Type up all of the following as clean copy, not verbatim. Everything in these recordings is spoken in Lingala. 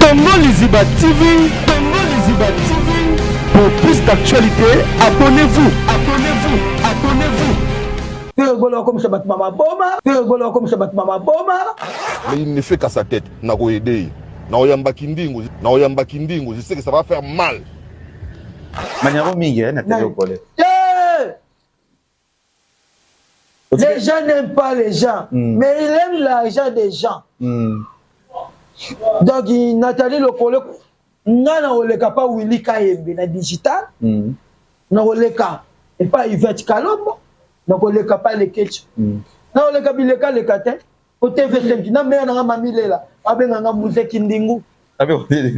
Congo Liziba TV, Congo Liziba TV. Pour plus d'actualité, abonnez-vous, abonnez-vous, abonnez-vous. Fais rigolo comme ça, Mama Boma. Fais rigolo comme ça, Mama Boma. Mais il ne fait qu'à sa tête. Nako aider. Naoyamba Kindingo, je sais que ça va faire mal. Maniaro Miguel, Nathalie Collet. Les gens n'aiment pas les gens, mais ils aiment l'argent des gens. Donc, Nathalie Lokole, n'a oleka pas Willy Kayembe na digital, n'a oleka et pas Yvette Kalombo, n'a oleka pas les ketch, n'a oleka bileka les katin, au TV5, n'a même n'a mamile là, avec un musée Kindingu.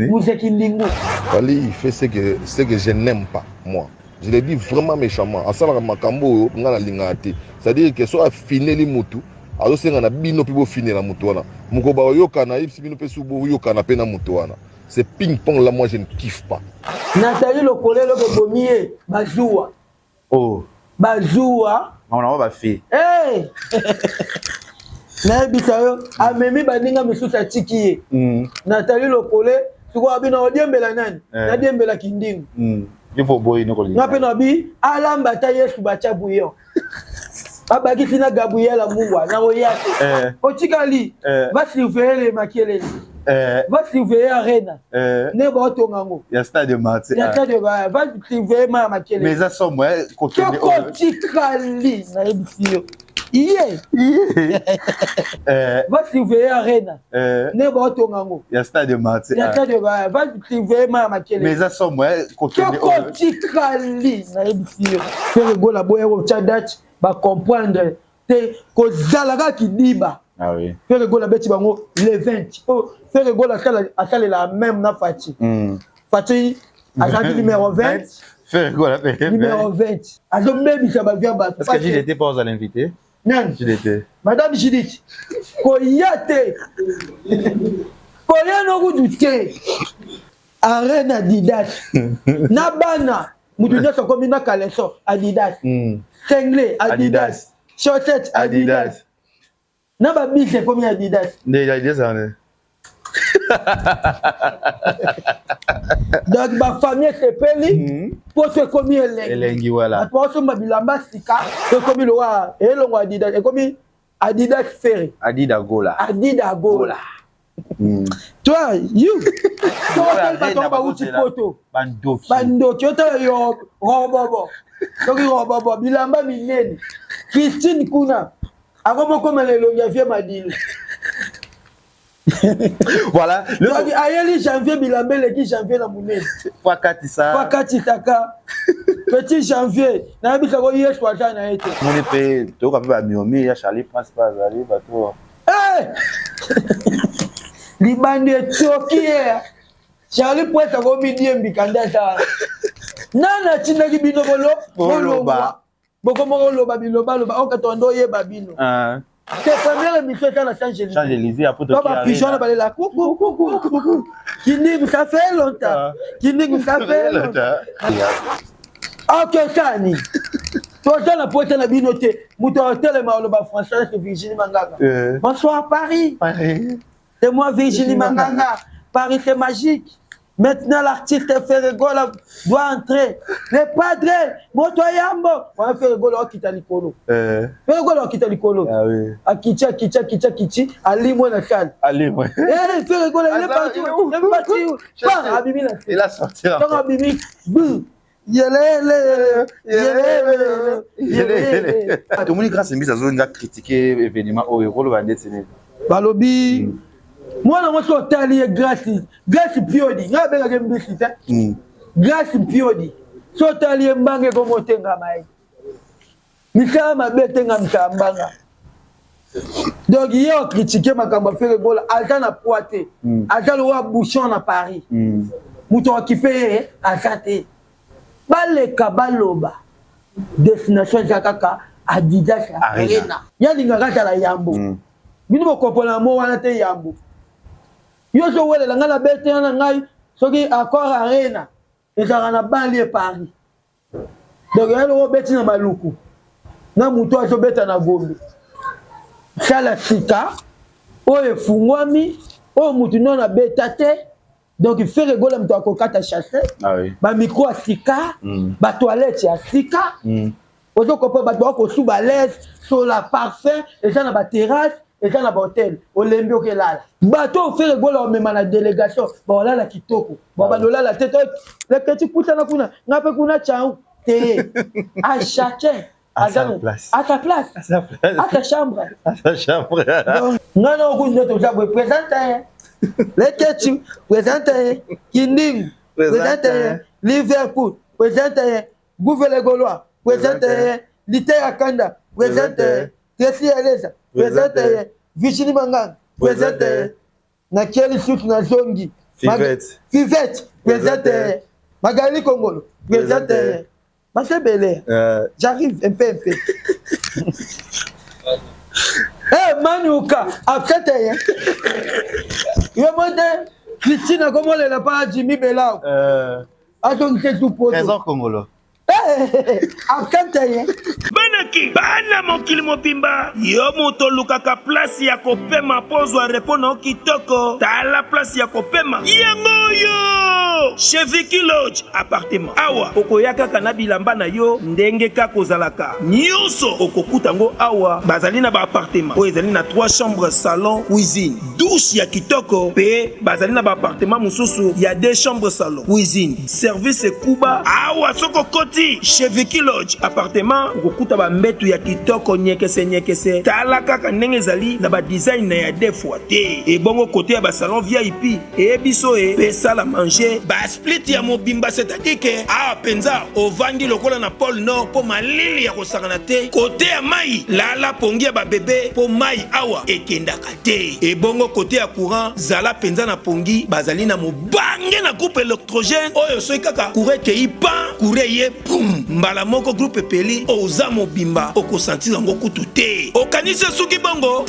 Musée Kindingu. Wally, il fait ce que je n'aime pas, moi. Je le dis vraiment méchamment. À ça, Makambo, c'est-à-dire que soit fini les moutous, alors c'est un bino pibo fini la moutouana. Mukoba yokana, si bino pesubo yokana pena moutouana. C'est ping-pong là, moi je ne kiffe pas. Nathalie Lokole, le bomier, Bazoua. Oh. Bazoua. On va faire. Hey! Naibitayo, amemi baninga misusa tiki. Nathalie Lokole, tu vois bien odiembela nani? Nadiembela Kindingu. Il faut boire nos collègues. Napenabi, alamba ta Yesu bacha bouillon. Abaki fina Gabriel Amoua, na oyate. Otikali, va surveiller les maquillés. Va surveiller Arena. Ne va otongango. Il y a stade de Martin. Il y a stade de va surveiller ma maquillée. Mais ça sont moi côté de Otikali, na ebisio. Va surveiller Arena. Ne va otongango. Il y a stade de Martin. Il y a stade de va surveiller ma maquillée. Mais ça sont moi côté de Otikali, na ebisio. Faire go la boya au Tchadat. Ba comprendre te kozalaka kidiba. Ah oui. Faire rigoler beti bango le 20. Oh, faire rigoler akale la même na Fati. Fati akali numéro 20. Faire rigoler numéro 20. Azo mebi ça va bien battre. Parce que j'étais pas à l'invité. Non. J'étais. Madame Judith. Koyate. Koya no gudute. Arena Adidas. Na bana. Mudunya so komi na kaleso Adidas. Tengle Adidas. Shortet Adidas. Naba bise komi Adidas. Déjà Adidas on Donc ma famille se peli pour se komi elengi. Elengi voilà. Pour so mabilamba sika se komi lo wa elongo Adidas e komi Adidas Ferry. Adidas Gola. Adidas Gola. Toi, you. Toi, tu vas pas uti poto. Bandoki. Bandoki, tu yo robobo. Toki robobo bilamba minene. Christine Kuna. Akomo comme le longier madini. Voilà. Donc ayeli janvier bilamba le qui janvier na munene. Fakati ça. Fakati taka. Petit janvier. Na bisa ko yesu ata na ete. Mon épée, tu vas pas miomi ya Charlie pense pas aller bateau. Libande Tokyo. Charlie Poeta go bidie mbikanda ta. Nana tina kibino boloba. Boko moko loba biloba loba okatondo ye babino. C'est première émission dans la Saint-Gélisée. Saint-Gélisée après tout. Papa pigeon balé la coucou. Kindingu ça fait longtemps. Kindingu ça fait longtemps. OK Tani. Toi la poète na binoté. Muto hotel ma loba français c'est Virginie Manganga. Bonsoir Paris. Paris. C'est moi Virginie Manganga. Paris c'est magique. Maintenant l'artiste Ferregola doit entrer. Le padre, Motoyambo. On va faire Ferregola qui t'a l'icolo. Ferregola qui t'a l'icolo. Ah oui. Akicha, Ali moi na salle. Ali moi. Ferregola il est parti. Il est parti. Pas Abimi la. Il a sorti. Donc Abimi. Tout le monde grâce à mise à zone a critiqué événement au héros le bandit sénégalais. Balobi. Moi, je suis allé grâce Piodi. Je suis allé grâce Piodi. Je suis allé mbanga comme tenga mai. Mika ma betenga mkambanga. Donc, il y a critiqué ma kamba faire gola. Alta na poité. Alta le roi bouchon na Paris. Mouton occupé akate. Bale kabaloba. Destination Jakaka Adidas Arena. Yalinga kata la Yambo. Bino ko kopona mo wana te Yambo. Yo so wele la ngala bete na ngai soki accord Arena ezaka na banlieue Paris. Donc yalo beti na maluku. Na muto aso beta na Gombe. Sala sika o efungwami o mutu non na beta te Donc faire rigoler mtu akokata chasse. Ah oui. Ba micro à sika, ba toilette à sika. Ozo kopa ba ko sous ba l'aise, sur la parfum, et ça na ba terrasse, et ça na ba hôtel. Olembi okelala. Bato faire rigoler même na délégation. Ba la kitoko. Ba lola la tête. Le petit puta na kuna, ngape kuna chao. À chacun. À sa place. À ta place. À sa place. À ta chambre. À sa chambre. Donc, non, vous nous présentez. Les Ketchu, présentez. Kinding, présentez. Liverpool, présentez. Gouverneur Gaulois, présentez. Lité Akanda, présentez. Tessie Eleza, présentez. Vichy Mangang, présentez. Nakeli Souk Nazongi. Fivette, présentez. Magali Kongolo, présentez. Marcel Belé, j'arrive un peu. Eh, Manuka, après t'es. Il m'a dit, Christine, comment elle n'a pas Jimmy Belao? Attends, c'est tout pour Trésor Congolo. Banaki bana mokili mopimba yo moto lukaka place ya kopema pozwa repono kitoko tala place ya kopema yango yo chez Vicky Lodge appartement awa okoyaka kana bilamba na yo ndenge ka kozalaka nyonso okokutango awa bazali na ba appartement o ezali na 3 chambres salon cuisine douche ya kitoko pe bazali na ba appartement mususu ya 2 chambres salon cuisine service kuba awa soko koti chez Vicky Lodge appartement okukuta ba mbetu ya kitoko nyekese tala kaka ndenge ezali na ba design na ya deux fois te e bongo côté ya ba salon VIP e biso e pesa la manger ba split ya mobimba c'est-à-dire que a penza ovandi lokola na pôle nord po malili ya kosakana te côté ya mai lala pongi ya ba bébé po mai awa ekendaka te e bongo côté ya courant zala penza na pongi bazali na mobange na groupe électrogène oyo soki kaka courant kei pan courant ye boum mbala moko groupe peli oza mobimba okosentir yango kutu te okanisi suki bongo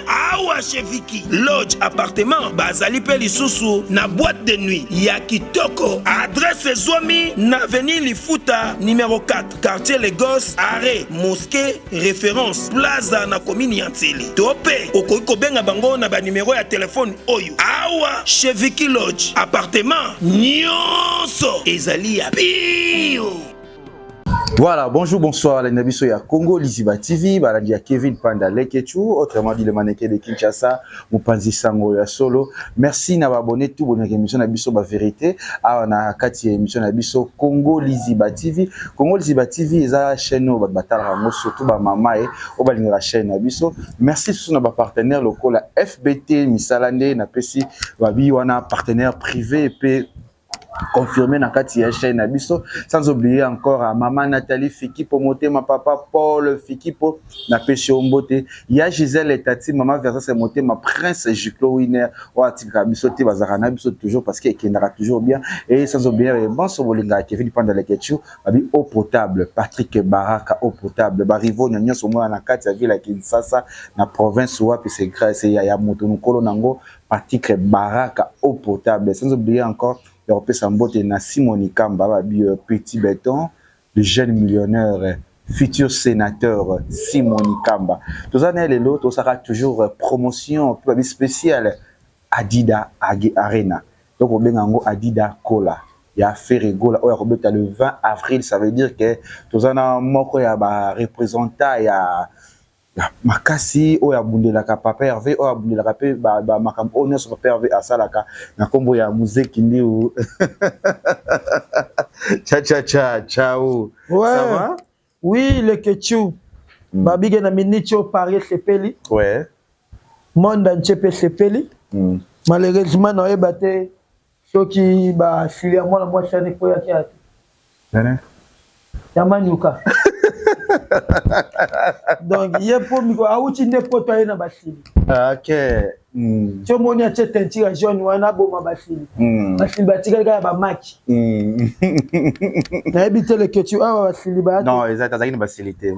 awa chez Vicky Lodge appartement bazali pe lisusu na boîte de nuit ya kitoko adresse Zomi na avenue Lifuta numéro 4 quartier Lagos arrêt mosquée référence plaza na commune ya Ntsili tope okoki kobenga bango na ba numéro ya téléphone oyo awa chez Vicky Lodge appartement nyonso ezali ya bio. Voilà, bonjour, bonsoir, la Nabiso ya Congo, Liziba TV, baladi ya Kevin Panda Lekechu, autrement dit le mannequin de Kinshasa, Mupanzi Sango ya Solo. Merci na abonné tout bonne émission Nabiso ba vérité. Ah na kati émission Nabiso Congo Liziba TV. Congo Liziba TV eza chaîne no batala ngo surtout ba mama e o balinga chaîne Nabiso. Merci surtout na ba partenaire local la FBT Misalande na pesi ba bi wana partenaire privé et confirmé na kati ya chaîne Nabiso, sans oublier encore à maman Nathalie Fikipo moté ma papa Paul Fikipo na pêche ombote ya Gisèle et Tati maman Versa moté ma prince Juklo winner o atika biso te bazara Nabiso toujours parce qu'il kendra toujours bien et sans oublier bon so bolinga Kevin Panda Lekechu babi eau potable Patrick Baraka eau potable ba rivo nyanyo so mo na kati ya ville ya Kinshasa na province wa pe c'est grâce ya moto nkolo nango Patrick Baraka eau potable sans oublier encore Européen Sambote na Simoni Kamba, petit béton, le jeune millionnaire, futur sénateur Simoni Kamba. Tous les années, l'autre, ça sera toujours promotion spéciale Adida Arena. Donc, on a Adida Cola. Il y a Ferrigola, le 20 avril, ça veut dire que tous les années, il y a représentant, il y a makasi oya bundelaka papa Hervé oya bundelaka pe ba makam honneur sur papa Hervé asalaka na kombo ya muziki ndiu ciao ouais. Ça va Oui le Ketchu babige na minicho Paris sepeli ouais monde entier pe sepeli malheureusement na ebate soki ba silia mwana moi chane ko ya kiatu nana Yamanyuka. Donc, il y a pour moi, à où tu n'es pas toi na basili. Ok. Tu moni a tête un tir jaune ou un abo ma basili. Basili batika ga ba match. Na habité le que tu as basili ba. Non, exact, ça une facilité.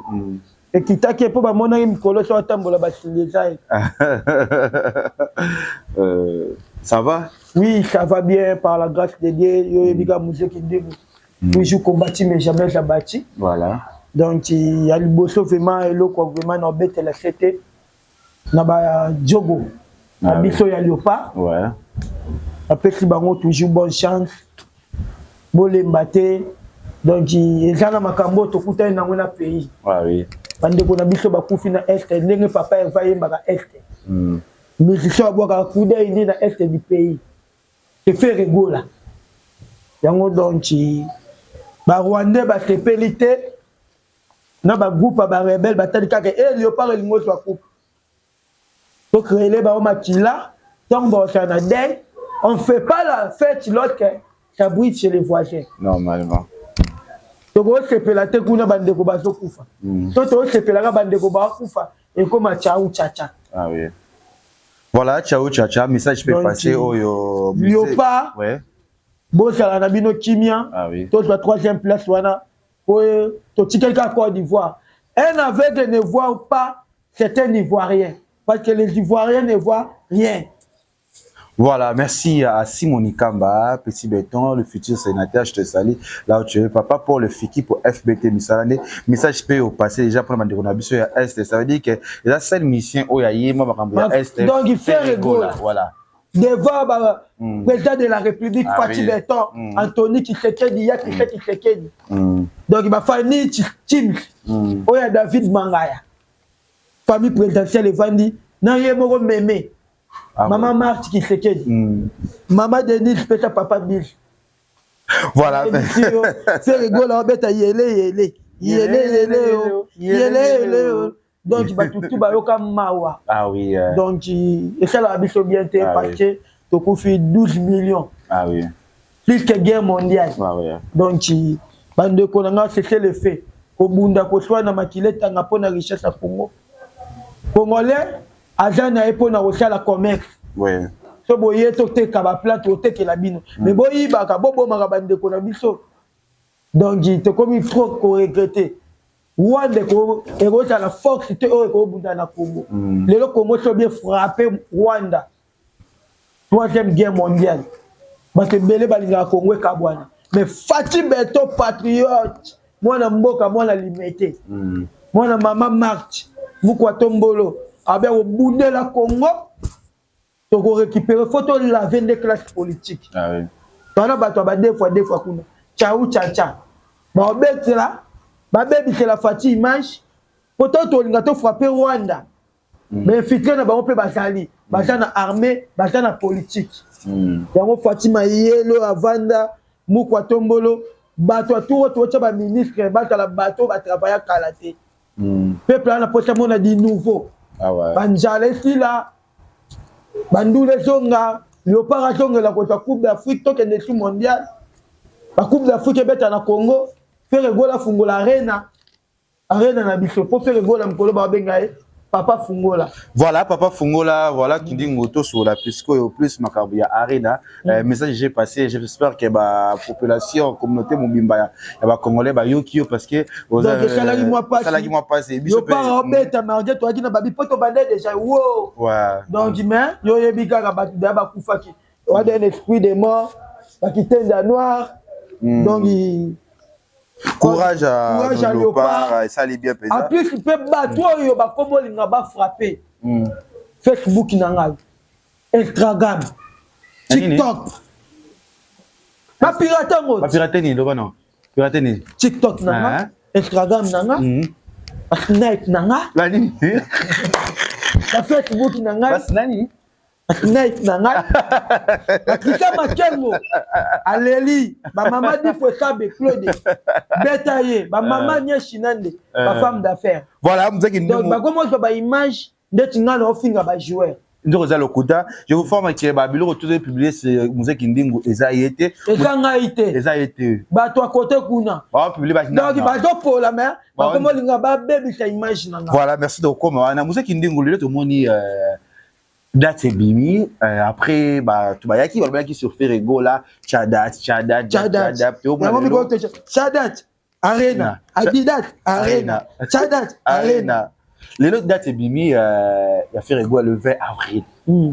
Et qui t'a qui pour ba mona im kolo so tambola basili zai. Ça va? Oui, ça va bien par la grâce de Dieu. Yo biga musique ndimo. Toujours combattu mais jamais abattu. Voilà. Donc il y a le bosso vraiment et le quoi vraiment na bête la cité na ba jogo na biso ya léopard. Ouais. Après, bango toujours bonne chance. Bolemba te. Donc, ils ont makambo to kuta na ngona pays. Ah oui. Bande ko na biso ba kufi na est, ndenge papa va yemba ka est. Mais si ça boka kuda indi na est du pays. C'est fait rigola. Yango donc ba Rwandais ba tepelité na ba groupe ba rebelle ba tali kaka léopard lingo to coupe. To créer ba makila, donc ba sana dé, on fait pas la fête l'autre que ça brille chez les voisins. Normalement. Donc on se pela te kuna bande ko ba so kufa. To se pela ga bande ko ba kufa et comme ciao chacha. Ah oui. Voilà, ciao chacha, message peut passer au léopard. Ouais. Bon, ça a bino Kimia. Ah oui. Toi, tu as 3e place, voilà. Tu quelqu'un Côte d'Ivoire. Un aveugle ne voit pas certains Ivoiriens. Parce que les Ivoiriens ne voient rien. Voilà, merci à Simon Kamba, Petit Béton, le futur sénateur, je te salue. Là où tu es, papa, pour le FIKI, pour FBT Missalane. Message peut au passé déjà pour le coronavirus à Est. Ça veut dire que la seule mission, où il y a Est. Donc, il fait rigoler. Voilà. Devant le président de la République, Fatih Béton, Anthony Tshisekedi, Yaki Tshisekedi. Donc, il m'a fallu Tim, où il y a David Mangaya. Famille présidentielle, Evandi, Naye Moro Mémé. Maman Marthe Tshisekedi. Maman Denis, peut-être papa Bill. Voilà. C'est rigolo, on va yele. Donc, tout va comme Mawa. Ah oui. Donc, et ça, la biso bien été parce que tu as fait 12 millions. Ah oui. Plus que guerre mondiale. Ah oui. Donc, bande konanga, c'est le fait. Au Bunda, ko soit na makile, tanga po na richesse à Congo. Congolais, agent na epo na recherche la commerce. Oui. So boye to te kaba plate o te ke la bino. Mais boyi baka bobo maka bande kona biso. Donc, te comme il faut qu'on regrette. Rwanda est à la force de la Congo. Les Congo sont bien frappés Rwanda. 3e guerre mondiale. Parce que Bélé Balinga Congo et Kabwana. Mais Fatih Béton patriote. Moi na mboka moi na limité. Moi na maman Marthe. Mukwa Tombolo. Avec au bout de la Congo. Tu peux récupérer photo de la 22 classes politiques. Ah oui. Tu as deux fois kuna. Ciao chacha. Ba obet là. Baby c'est la Fatih image. Pourtant tu as frappé Rwanda. Mais infiltré na ba on peut basali. Basana armée, basana politique. Yango Fatima Yelo Avanda, Mukwa Tombolo, bato tout ba ministre, bato la bato ba travailler kalaté. Peuple na pocha mona di nouveau. Ah ouais. Banjale sila. Bandoule zonga, léopard zonga la kota Coupe d'Afrique to que sous mondial. La Coupe d'Afrique beta na Congo, faire gola fungola arena na biso pour faire gola mkolo ba bengae. Papa Fungola. Voilà, Papa Fungola, voilà, qui dit moto sur la Pisco et plus Macabia Arena. Message j'ai passé, j'espère que la population, communauté Mubimba, va congolais, va yokio parce que donc salagi moi passé. Yo pas obeta mardi toi qui na babi poto bandé déjà wow. Ouais. Donc mais yo yebika ka batu ba kufaki. On a un esprit de mort, ba kitenda noir. Donc courage à Léopard, et ça allait bien pesant. En plus, il peut battre, il va frapper. Facebook, Instagram, TikTok. Pas pirater, non. Pirater, TikTok, Instagram, Snap, Facebook, Snap, Akita Makengo, Aléli, ma maman dit faut ça, Claude, Bétaillé, ma maman n'y Chinande, ma femme d'affaires. Voilà, vous avez donc, comment je vais image d'être dans le film à jouer. Je vous forme que Babylon retourne publier ce musée Kindingo et ça a été. Et ça a été. Bah toi côté kuna. Bah publier bah. Donc bah toi pour la mère. Bah comment l'inga bah baby ça image nanga. Voilà, merci de comment. On a musée Kindingo le tout monde date c'est bimi après bah tu vas yaki sur Ferrego là Chadat Arena Adidas Arena Chadat Arena les autres dates c'est bimi il a Ferrego le 20 avril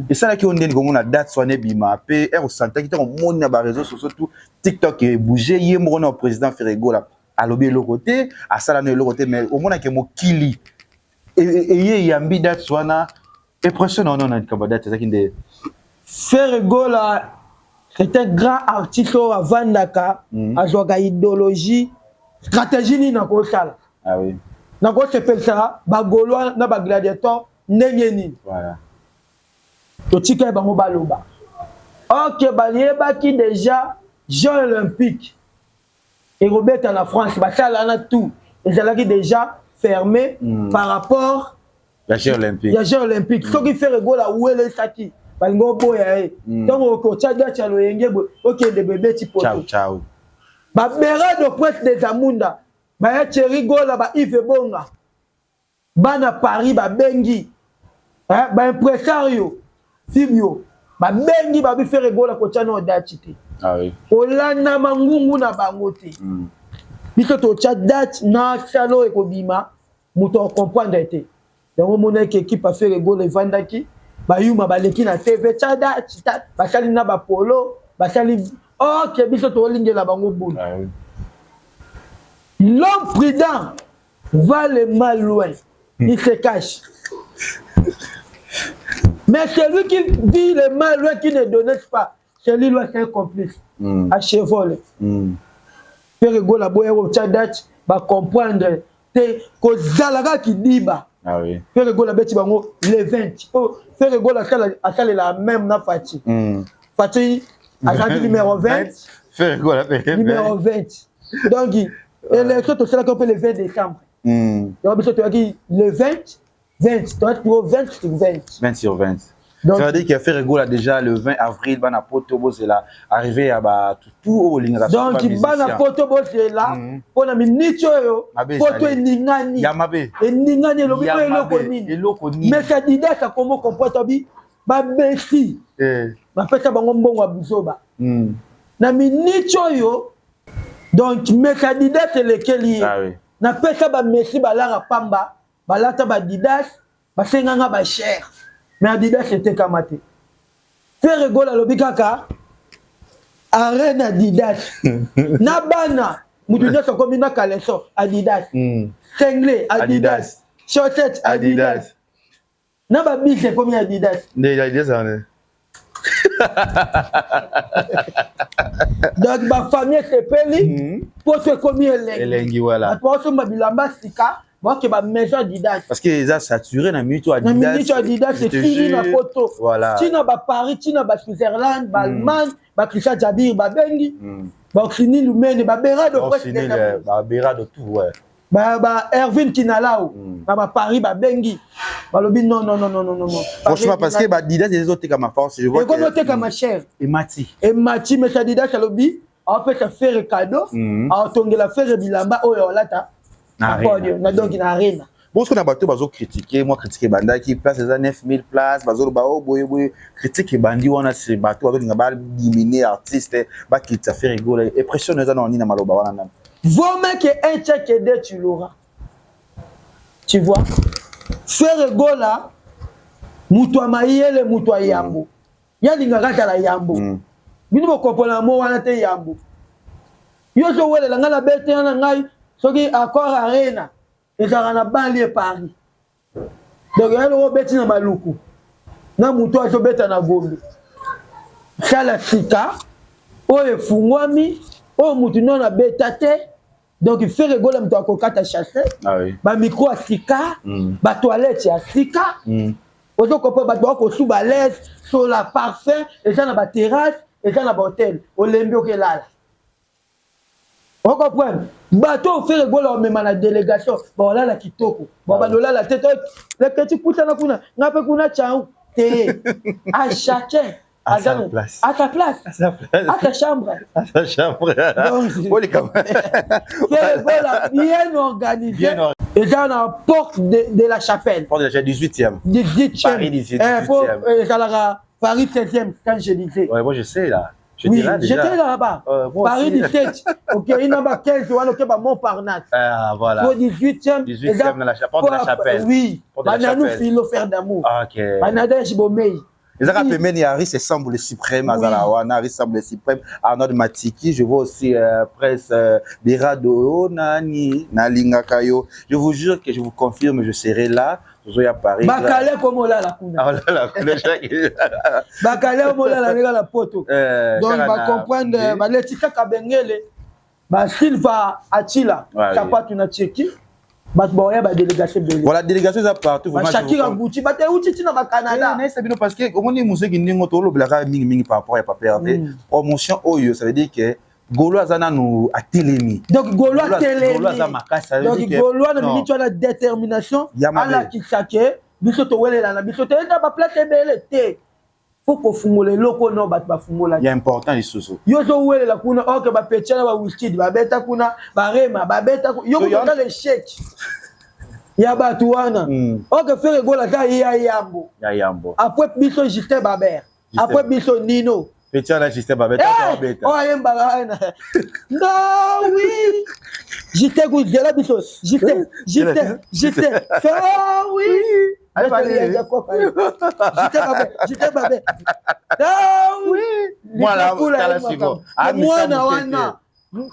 et ça là qui on dit qu'on a date soigné bima p au santé qui on monte na réseaux sociaux surtout TikTok et bouger yemo na président Ferrego là à lobby le côté à ça là le côté mais au moins que mo kili et yambi date soigna et prochain non comme date c'est qui Ferregola, c'est un grand artiste à Vandaka, à Joga idéologie, stratégie ni na kosala. Ah oui. Na ko s'appelle ça, Bagoloa na ba gladiateur nengeni. Voilà. To tika bango baloba. OK, balieba qui déjà Jeux olympiques. Et Robert en la France, basala na tout. Ils allaient déjà fermé par rapport la Jeux olympique. Les Jeux olympiques. Ce qui fait Ferregola où est le saki. Bango boya. Donc au Tchad chalo yenge OK de bébé tipo. Ciao ciao. Ba bera de presse des Amunda. Ba ya Cherigola ba Yves Bonga. Bana Paris ba bengi. Hein ba impresario. Fibio. Ba bengi ba bi Ferregola ko tchano dachite. Ah oui. Olana mangungu na bangote. Biso to Tchad date na chalo ekobima. Muto comprendre été. Donc mon équipe a fait Ferregola Vandaki. Ba yuma ba leki na TV Tchad date. Ba sali na ba polo. Ba sali OK, biso to lingela bango boule. Ah oui. L'homme prudent va le mal loin. Il se cache. Mais celui qui vit le mal loin, qui ne donne pas, celui doit être un complice. À cheval. Ferregola boya au Tchadach va comprendre que Zalaga qui dit bah. Ah oui. Ferregola beti bango le 20. Oh, Ferregola a la même na Fati. Fati a numéro 20. Ferregola numéro 20. Donc l'élection tout cela qu'on peut le 20 décembre. Donc le 20 20 doit être pour 20 sur 20. 20 sur 20. Donc, ça veut dire qu'il a fait Ferregola déjà le 20 avril, bana Poto c'est là arrivé à tout au ligne. Donc bana Poto c'est là pour la minicho yo Poto ningani. Yamabe. Et ningani lo biko eloko nini. Mais ça dit ça comment comporte bi ba besi. Ba pesa bango mbongo abuzoba. Na minicho yo donc mes candidats lesquels y na pesa ba messi balanga pamba balata ba didas ba senganga ba cher mais Adidas c'était kamaté Ferregola lobi kaka arène Adidas na bana mutu nyoso komi na kaleso Adidas sengle Adidas chaussette Adidas na ba bise komi Adidas ne Adidas on donc ma famille se peli pour te commis elengi voilà parce que ma bilamba sika moi que ma maison Adidas parce que ils a saturé na minute Adidas na minute Adidas c'est fini na photo voilà tina ba Paris tina ba Switzerland ba Allemagne ba Christian Jabir ba bengi ba fini lumene ba bera de presque ba bera de tout ouais ba Erwin Kinalao ba Paris ba bengi ba lobi non franchement parce que ba Adidas les autres comme force je vois que comme autre comme cher et Mati mais Adidas lobi en fait ça faire cadeau en tongela faire bilamba oyo lata na donc na arena bon ce qu'on a battu bazo critiquer moi critiquer banda qui place les 9000 places bazo ba o boye critique bandi wana c'est bato bazo ngaba diminuer artiste ba qui ça fait rigoler et pression les ana na maloba wana vaut mieux que un check et deux tu l'auras tu vois Ferregola mutu amayele mutu ayambo yalinga kata la yambo bino ko kopona mo wana te yambo yo so wele la ngala bete na ngai soki accord arena ezala na banlieue Paris donc yalo beti na maluku na mutu azo beta na Gombe sala sika oyo fungwami oyo mutu nona beta te donc Ferregola mutu akokata chasser ba micro a sika ba toilette ya sika ozo kopa ba ko suba l'aise sur la parfum et ça na ba terrasse et ça na ba hôtel olembi okelala. On comprend. Bateau Ferregola même la délégation. Bon là la kitoko. Bon bah là la tête. Le petit putain na kuna. Ngape kuna chao. À chacun. À sa place. À ta place. À ta chambre. À sa chambre. Oh les gars. Ferregola bien organisé. Et dans la porte de la chapelle. Porte de la chapelle 18e. 18e. Paris 18e. Paris 7e quand je disais. Ouais, moi je sais là. Oui, j'étais là-bas. Paris 17. OK, il y a 15 jours, OK, Montparnasse. Ah, voilà. Pour 18e. 18e dans la porte de la chapelle. Oui. Nous filons faire d'amour. OK. Banadèche Bomei. Les Arabes meni Harris semble le suprême Azalawana, Harris semble le suprême Arnaud Matiki, je vois aussi presse Berado Nani Nalinga Kayo. Je vous jure que je vous confirme, je serai là toujours à Paris. Bakale comme on l'a la kuna. Ah là Bakale comme on l'a la poto. Donc va comprendre ba letika kabengele ba Silva Atila sapatu na Tcheki. Ba boya ba délégation de. Voilà délégation ça partout vraiment. Shakira Gucci ba te uti na ba Canada. Mais c'est bien parce que comme on dit musique ningo to lo blaka mingi par rapport à papa promotion oyo ça veut dire que Golo azana nous a télémi. Donc Golo a télémi. Golo azama kasa. Donc Golo a minute la détermination à la kisake biso to wele la biso te na ba plate bele te. Faut ko fumole loko no bat ba fumola. Il est important les sous. Yo zo wele la kuna ok ba petchana ba whisky ba beta kuna ba rema ba beta yo ko dans les chèques. Ya batu wana. Ok faire Golo ta ya yambo. Ya yambo. Après biso Justin Baber. Après biso Nino. Petit là Justin Baber ta beta. Oh yemba na. Non oui. J'étais goût de la biso. J'étais. Oh oui. J'étais babé. Ah oui. Moi là, c'est bon. Moi na wana.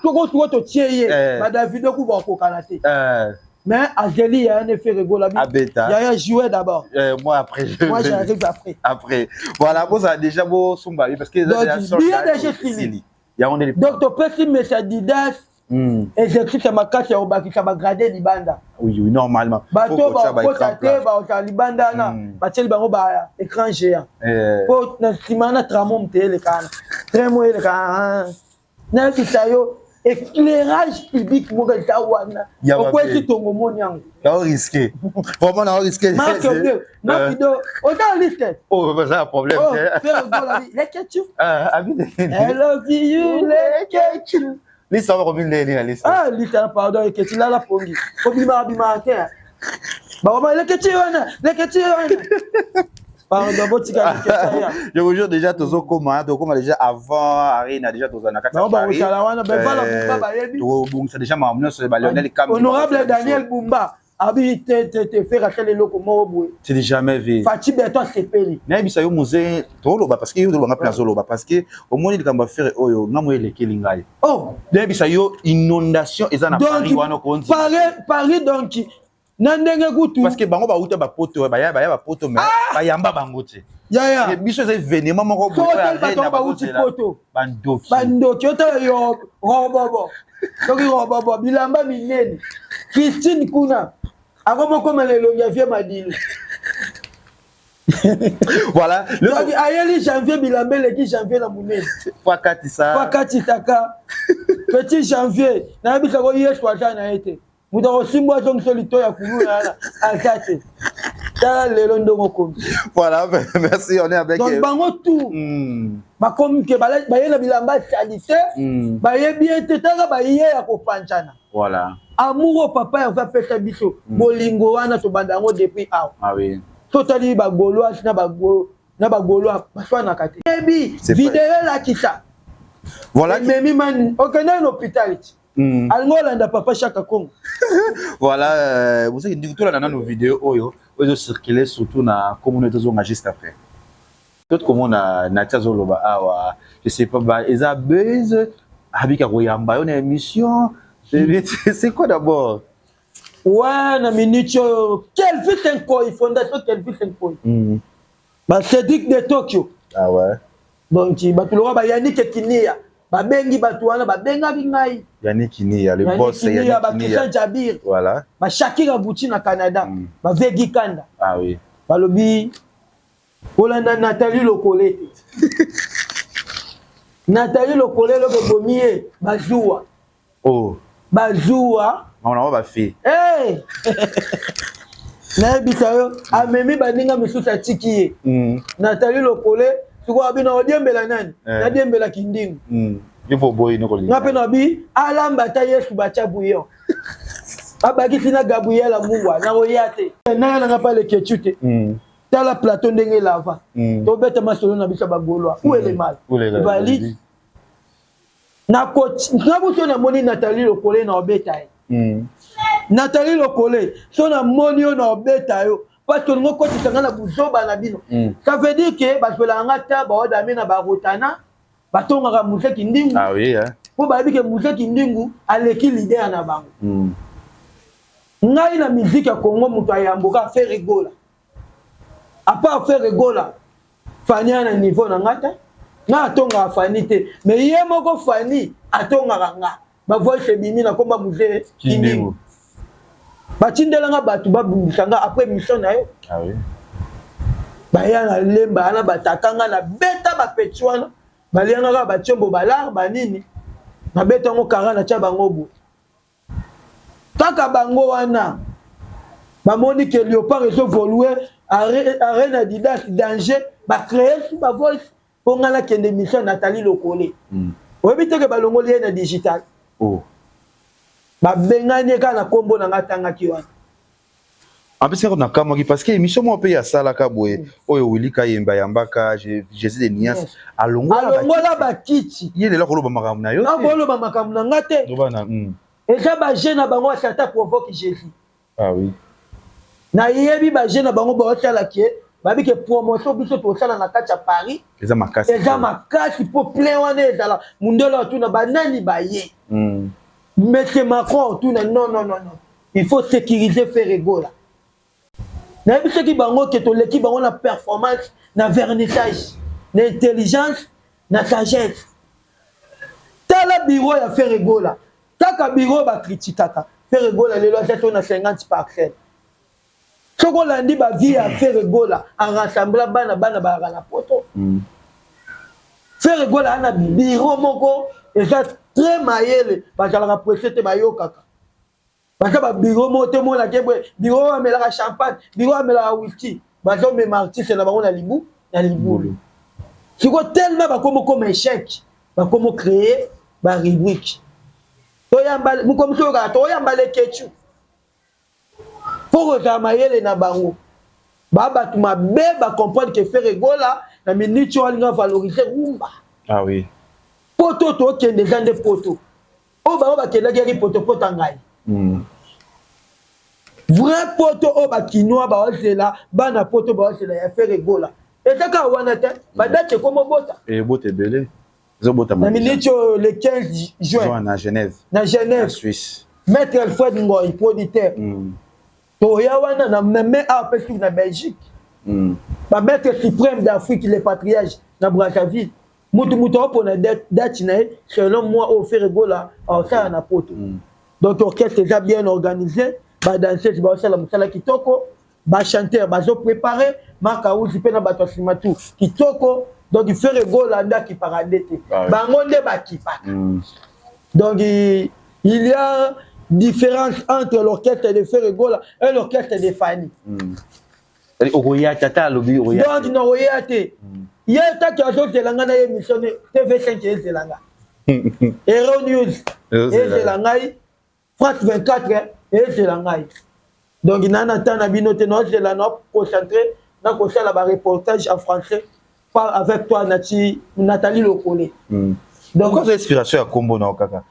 Toko to tieye. Ba David ko ba ko kanate. Mais Azeli a un effet rigolo. Il y a joué d'abord. Moi après. Moi j'arrive après. Après. Voilà, vous avez déjà beau somba parce que déjà fini. Donc tu peux filmer sa Adidas. Exercice ma carte au baki ça va grader libanda. Oui normalement. Bato ba ko tate ba o libanda na. Ba tel bango ba écran géant. Ko na simana tramom tele kana. Tremo ele kana. Na fitayo éclairage public mo ga tawana. Ko esi tongo moniango. Ya risqué. Vraiment na risqué. Marque bleu. Na vidéo. O da liste. Oh ça un problème. Oh, faire la vie. Les ketchup. I love you les ketchup. Liste va revenir la liste. Ah, liste pardon et ketchup la pongi. Ko bima ke. Ba o ma les ketchup wana. Pardon, botika ketchup. Je vous jure déjà tozo comment déjà avant Arena déjà tozo na kati. Non ba osala wana ba vala ba yebi. To bungisa déjà mamno sur Lionel Kam. Honorable Daniel Bumba. Abi te faire racheter les locaux mobile. C'est jamais vu. Fati Beto Sepeli. Na bisa yo musée to lo ba parce que yo lo nga place lo ba parce que au moins il kamba faire oyo nga mo ele kelingai. Oh, na bisa yo inondation eza na Paris wana ko ndi. Paris donc na ndenge kutu parce que bango ba uta ba poto ba poto mais ba yamba bango te. Ya. Biso ze événement moko bo ya ba uti poto. Bandoki ota yo robobo. Toki robobo bilamba minene. Christine Kuna. Avant comme les longiers Madine. Voilà. Donc ayeli janvier bilambele qui janvier la mounene. Fakati ça. Fakati taka. Petit janvier. Na bisa ko yesu atana ete. Muta ko simbo so solito ya kuluna na akate. Tala lelo ndongo kom. Voilà, merci, on est avec. Donc bango tout. Ba comme que ba yela bilamba salité. Ba ye bien tetaka ba ye ya ko panchana. Voilà. Amour papa va pesa biso. Bolingo wana to bandango depuis aw. Ah oui. Totali ba goloa na ba goloa baswa na kate. Ebi vidéo la kita. Voilà. Memi man okena un hôpital. Alngola nda papa chaka Congo. Voilà, vous savez que tout là dans nos vidéos oyo circuler surtout na communauté zonga juste après. Tout comme on a Natia Zoloba awa, je sais pas ba eza buzz habika koyamba une émission. C'est quoi d'abord? Ouais, na minute quel vite un koi fondation quel vite un koi. Ba Cédric de Tokyo. Ah ouais. Donc ba tuloba ba Yannick Kinia, ba bengi batu wana ba benga bingai. Yannick Kinia, le boss Yannick ba Christian Jabir. Voilà. Ba Shakira Bouti na Canada. Ba Vegi Kanda. Ah oui. Ba lobi Olanda Nathalie Lokolete. Nathalie Lokolete lo bomie ba Zoua. Oh. Bazoua on va faire na bisayo amemi baninga misusa tiki Nathalie Lokole siko abina odiembela nani na diembela kindingu ipo boy no kolinga ngape no bi alamba ta Yesu bacha buyo abaki sina Gabriela Muwa na oyate na ngapa le ketute tala plateau ndenge lava to beta masolo na bisa bagolwa où est le mal valide na coach na buso na moni Nathalie Lokole na obeta Nathalie Lokole so na moni na obeta yo parce que ngo coach tanga na buzoba na bino ça veut dire que parce que la ngata ba oda mina ba rotana batonga ka museki ndingu ah oui hein po ba bi ke museki ndingu aleki leader na bango ngai na musique ya Congo muto ayamboka faire rigola à part faire rigola fani na niveau na ngata na atonga fani te mais ye moko fani atonga nga ba voice bimi na komba musée Kindingu batindela nga batu babundisa nga après mission na yo ah oui baya na lemba na batakanga na beta ba petwana balianga ka bachombo balar banini na beta ngo kara na cha bangobu kaka bango wana bamoni ke Léopard ezo voluer arène Adidas danger ba créer sous ba voice pour ngala kende mission Nathalie Lokole oyebi te ke balongoli na digital oh ba bengani ka na kombo na ngatanga ki wana en plus on a kamaki parce que émission mo pe ya sala ka boye oyo Willy Kayemba yambaka Jésus de Nias alongola ba kiti yele la koloba makambo na yo na koloba makambo na ngate robana eza ba jeune bango sata provoque Jésus ah oui na yebi ba jeune bango ba otala ke babi ke promotion biso to sala na kati ya Paris eza makasi pour plein wana ezala mundelo tuna banani ba ye Monsieur Macron tuna non il faut sécuriser Ferregola na yebi ce qui bango ke to l'équipe bango na performance na vernissage na intelligence na sagesse tala bureau ya Ferregola taka bureau ba critikaka Ferregola lelo ato na 50 parcelles soko landi ba vie ya Ferregola en rassembler bana ba na poto Ferregola ana bureau moko eza très mayele ba jala pressé te ba yokaka ba ba bureau moto mona kebwe bureau amela champagne bureau amela whisky ba zo me artiste na bango na libu siko tellement ba comme échec ba comme créer ba rubrique toyamba mukomso ka toyamba le kechu pour que mayele na bango baba tuma be ba comprendre que Ferregola na minute on valoriser rumba ah oui poto to kende zande poto o ba kende geri poto ngai vrai poto o ba kinoa ba ozela bana poto ba ozela ya Ferregola etaka wana te ba date comme bota et bote belé zobota na minute le 15 juin à Genève en Suisse maître Alfred Ngoy producteur to ya wana na même à na Belgique ba maître suprême d'Afrique les patriarches na Brazzaville mutu pour na date na selon moi au Ferregola au ça na poto donc orchestre déjà bien organisé ba danser ba sala musala kitoko ba chanteur ba zo préparer maka uzi pe na bato simatu kitoko donc Ferregola nda ki paradete bango nde ba kipa donc il y a différence entre l'orchestre de Ferregola et l'orchestre de Fanny okoya tata lobi oya donc no oya te yeta ki azo zelanga na émission TV5 ezelanga Hero News ezelanga France 24 ezelanga donc nana tana binote no zelana concentré na ko sala ba reportage en français par avec toi Nathalie Lokole donc quoi inspiration ya kombo na kaka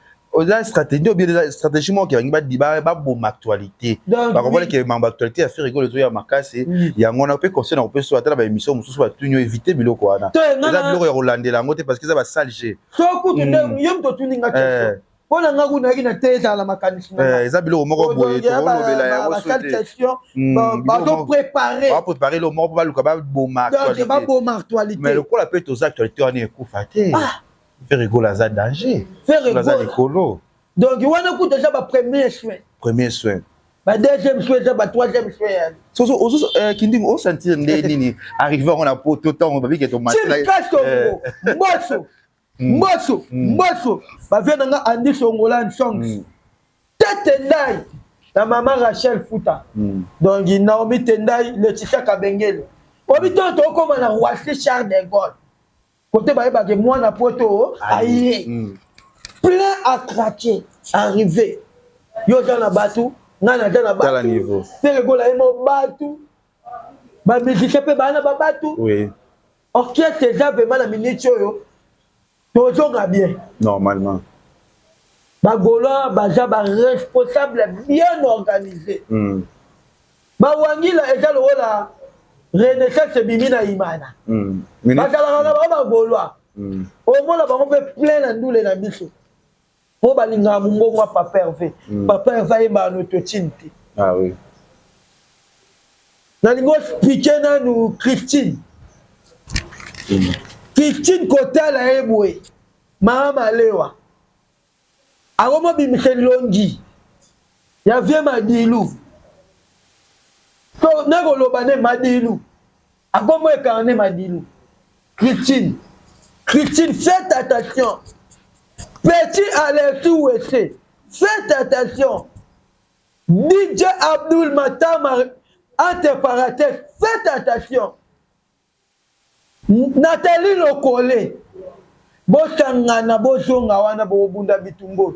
la stratégie ou bien stratégie moi qui va bon actualité par contre que ma actualité a fait rigoler les autres makasi ya ngona peut conseiller on peut soit à la émission mususu ba tunyo éviter biloko wana ça biloko ya Hollande la ngote parce que ça va salger so kutu nde yom to tuninga question pona ngaku na kina teza la makanisi ça biloko moko boye to lobela ya question ba do préparer le mort ba luka ba bon actualité mais le quoi la peut aux actualités on est ekufaté Ferregola za danger Ferregola za écolo donc wana ku déjà ba premier soin ba deuxième soin ba troisième soin so Kindingu on sentir nini arriver on a poto temps on va dire que ton match Mbosso ba vient nga Andy Songolan songs tete ndai la maman Rachel Fouta donc Naomi Tendai Laetitia Kabengele obito to koma na Roissy Charles de Gaulle côté ba ke moi na poto aïe plein à craquer arrivé yo dans la batu ngana dans la batu Ferregola emo batu ba musicien pe bana ba batu oui orchestre déjà vraiment na minute yo to zonga bien normalement ba Gaulois baza ba responsable bien organisé ba wangila eza lo la Renaissance bimina imana bazalaka ba Gaulois au moins ba on peut plein na ndule na biso po balinga mungo papa Hervé yeba no totinti Ah oui. Nalingo expliquer nanu Christine. Christine kotala ebwe. Mama lewa. Aromo bimiseli longi. Ya vie madilu. So nego lobane madilu. Agomo ekarne madilu. Christine. Christine, faites attention. Petit Alexis Wessé. Faites attention. DJ Abdul Matam entre parenthèses. Faites attention. Nathalie Lokole. Bosangana bozonga wana bobunda bitumbo.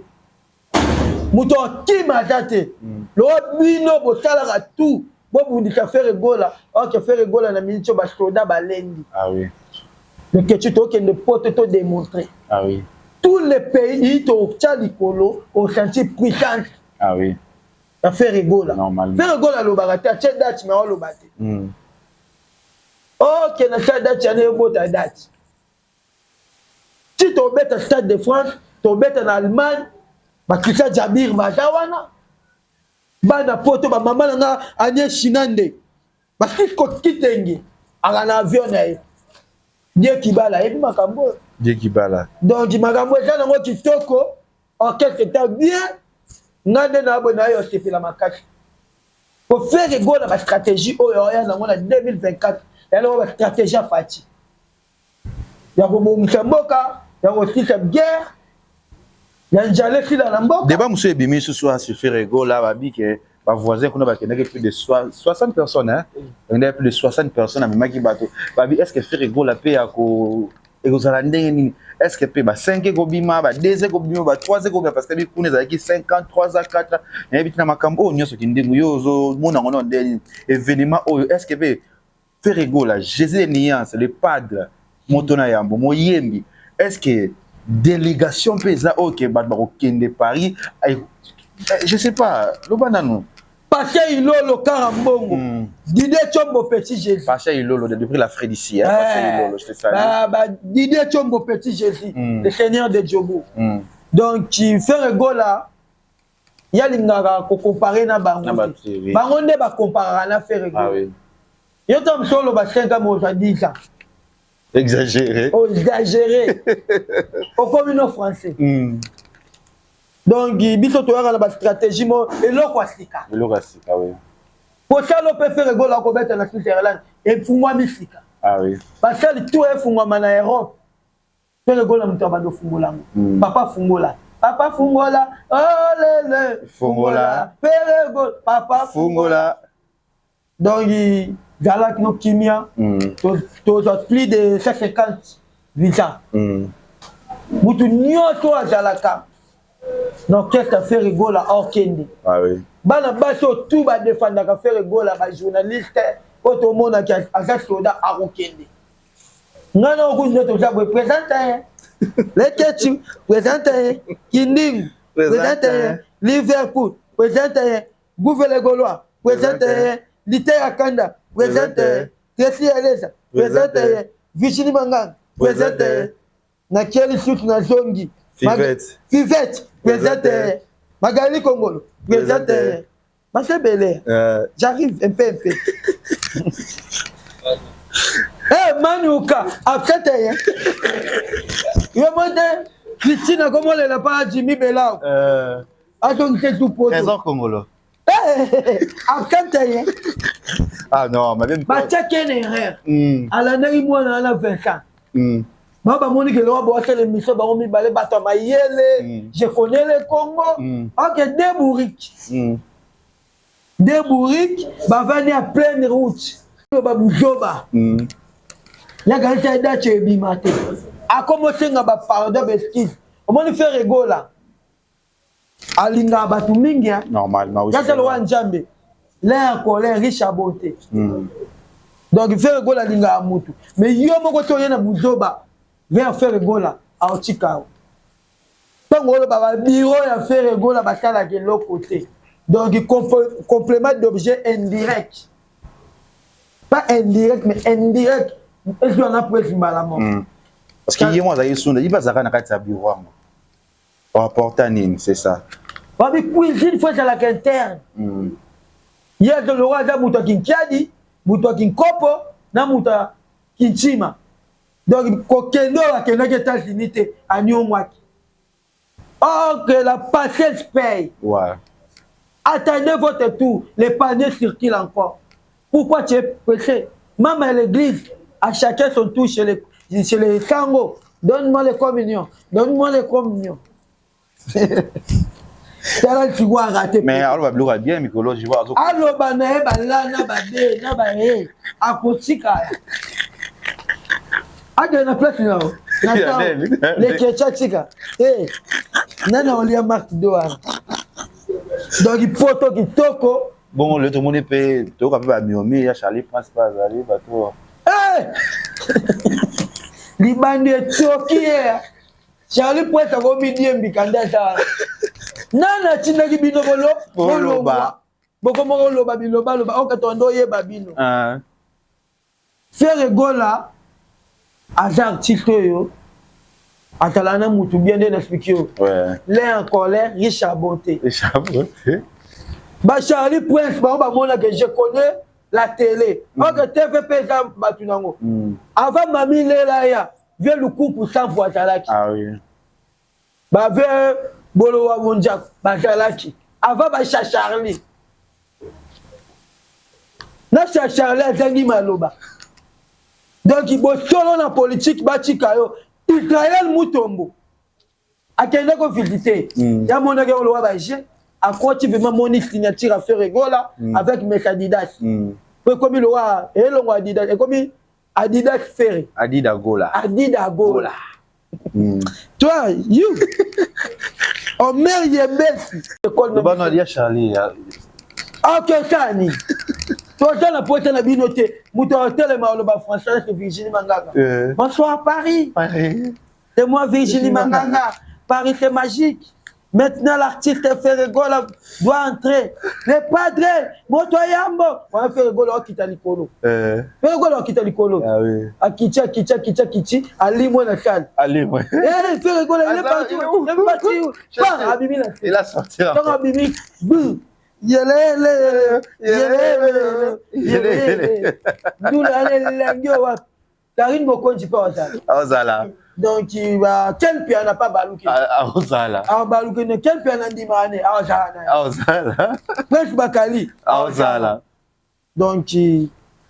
Muto kima tate. Lo bino bosalaka tout. Bobundika faire gola. Ok faire gola na mincho ba soda balendi. Ah oui. Le ketchup qui ne peut te démontrer. Ah oui. Tous les pays au Tchalikolo ont senti puissance. Ah oui. À faire gola. Normalement. Faire gola lo barata tche date mais on lo bate. Ok na tche date ya ne bota date. Si tu bête au Stade de France, tu bête en Allemagne, ba Christian Jabir Majawana. Ba na poto ba maman nga Agnès Chinande. Ba kiko kitenge. Aga na avion na ye. Dieu Kibala, et puis Makambo. Dieu Kibala. Donc, Makambo, ça n'a pas kitoko, en quelque temps bien, n'a pas de fait la macaque. Pour faire égaux à la stratégie, en 2024, il y a une stratégie à faire. Il y a Moumoukamboka, il y a aussi cette guerre, il y a une jalée dans la mboka. Débat, monsieur Ebimi, ce soir, sur faire égaux là, va dire que. Bah, voisin qu'on a plus de 60 personnes, hein? On a plus de 60 personnes à Maki Bato. Est-ce que faire égaux la paix à ko est-ce que paix 5 gobima, 2 gobima, 3 gobima parce que les pounes avec 53 à 4 et puis na makambo nyo so kindengu yozo mona ngono ndeni événement est-ce que faire égaux la Jésus Niance le padre Motona Yambo Moyembi est-ce que délégation pesa OK ba kende Paris je sais pas le banano Pacha Ilolo Karambongo. Didé Chombo Petit Jésus. Pacha Ilolo, depuis la Fred ici. Pacha Ilolo, je te salue. Didé Chombo Petit Jésus, le Seigneur de Djobo. Donc, tu fais un go là, il y a l'ingara qu'on compare na bango. Bango ne va comparer na faire un go. Ah oui. Il y a un solo ba 5 ans aujourd'hui ça. Exagéré. Oh, exagéré. Au commun français. Donc, biso to yaka na ba stratégie mo eloko asika. Eloko asika oui. Pour ça lo peut faire go la ko beta na Switzerland et fungwa misika. Ah oui. Parce que tout est fungwa na Europe. Faire go la mto abando fungola. Papa fungola. Papa fungola. Oh le fungola. Faire go papa fungola. Donc galak no kimia. To plus de 150 visas. Mutu nyoto azalaka. Donc, qu'est-ce que fait rigoler à Orkendi? Ah oui. Bana baso tout va défendre qu'à faire rigoler à journaliste, autre monde qui a soda à Orkendi. Non, non, vous ne présenter. Les Ketchum, présenter. Kinding, présenter. Liverpool, présenter. Bouffez les Gaulois, présenter. Lité Akanda, présenter. Tessie Elesa, présenter. Vichy Mangang, présenter. Nakeli Souk Nazongi. Fivette, présente. Magali Kongolo, présente. Marcel Belé, j'arrive un peu. Eh, Manouka, après, il y a un Christine, comment elle n'a pas Jimmy Bella. Attends, c'est tout pour Trésor Congolo. Eh, après, ah non, ma même. Bah, check une erreur. À l'année, moi, on a 20 ans. Baba moni que l'on boit les missions, bah on mi balé bateau maïele. Je connais le Congo. Ok, des bourriques, bah venir à pleine route. Bah boujoba. La galerie d'être bimate. A commencé à ba pardon besquis. On va faire rigolo là. Alinga batu mingia. Normalement aussi. Y'a le roi Njambe. L'air colère riche à beauté. Donc il fait rigolo alinga amutu. Mais yo moko to yena boujoba. Viens faire rigola à Otikao. Tant que le bureau a fait rigola à de l'autre côté. Donc, complément d'objet indirect. Pas indirect, mais indirect. Est-ce qu'on a pris malamment? Parce qu'il y a moi, il va s'arrêter dans le bureau. On va porter un c'est ça. On va cuisine, il faut à la interne. Yezo le roi za muto kinkiadi, muto kinkopo, na muto kinchima. Donc, kokendo la kenda qui est unité à Nyomwaki. Or que la patience paye. Ouais. Attendez votre tour, les paniers circulent encore. Pourquoi tu es pressé? Même à l'église, à chacun son tour chez les sangos. Donne-moi les communions. Donne-moi les communions. Tu vois rater. Mais alors, il va bien, Mikolo, je vois. Alors, na place là. Les ketchatika. Eh. Nana olia marque doa. Donc il poto qui toko. Bon, le tout le monde peut to ka ba miomi ya Charlie Prince pas aller bateau. Eh. Libandi toki. Charlie Prince a gomi diembi kanda ça. Nana tina ki bino bolo. Boloba. Boko mo loba biloba loba o ka tondo ye babino. Ah. Faire gola. Aza artiste yo atalana mutu bien de l'expliquer ouais l'air en colère riche à bonté ba Charlie Prince ba mona que je connais la télé ok TVP za batunango avant mami lela ya vient le coup pour 100 fois talaki ah oui ba ve bolo wa monja ba talaki avant ba Charlie na Charlie azangi maloba. Donc, il faut solo la politique, Batikayo, Israël Moutombo. A quel niveau visiter? Il y a mon agent au loi Bagé. À quoi tu veux mon signature à faire rigola avec mes candidats? Comme il aura, et l'on Adidas, et comme Adidas Ferry. Adidas Gola. Adidas Gola. Toi, you. Oh merde, il est belle. Le bon on dit Charlie. Ok, Sani. Toi, tu as la pointe à binoté. Mouton hôtel, le français, c'est Virginie Manganga. Bonsoir, Paris. C'est moi, Virginie Manganga. Paris, c'est magique. Maintenant, l'artiste Ferregola doit entrer. Les padres, Motoyambo. On va faire Ferregola qui t'a l'icolo. Ferregola qui t'a l'icolo. Ah oui. À Kichi, à Limoy la salle. À Limoy. Eh, Ferregola, il est parti. Il est parti. Pas Abimi la salle. Il a sorti. Donc, Abimi, boum. Yelele. Nous l'allons Karine Mokonji pas Ozala. Donc il va quel piano n'a pas balouké. Ozala. Ah balouké ne quel piano dit mané Ozala. Prince Bakali. Ozala. Donc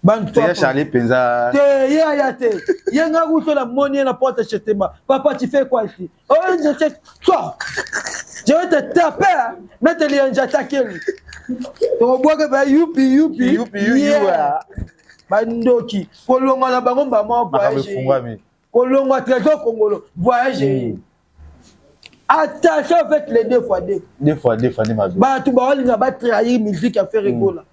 ban toi Charlie Penza. Te yate. Yenga gusto la monnaie na porte chez Tema. Papa tu fais quoi ici? Oh je sais toi. Je vais te taper, mettre les gens attaquer. Tu vois que bah youpi. Bandoki. Kolonga na bango ba mo voyager. Kolonga trésor congolo voyager. Attention avec les deux fois ma vie. Ba tu ba linga ba trahir musique à faire rigola.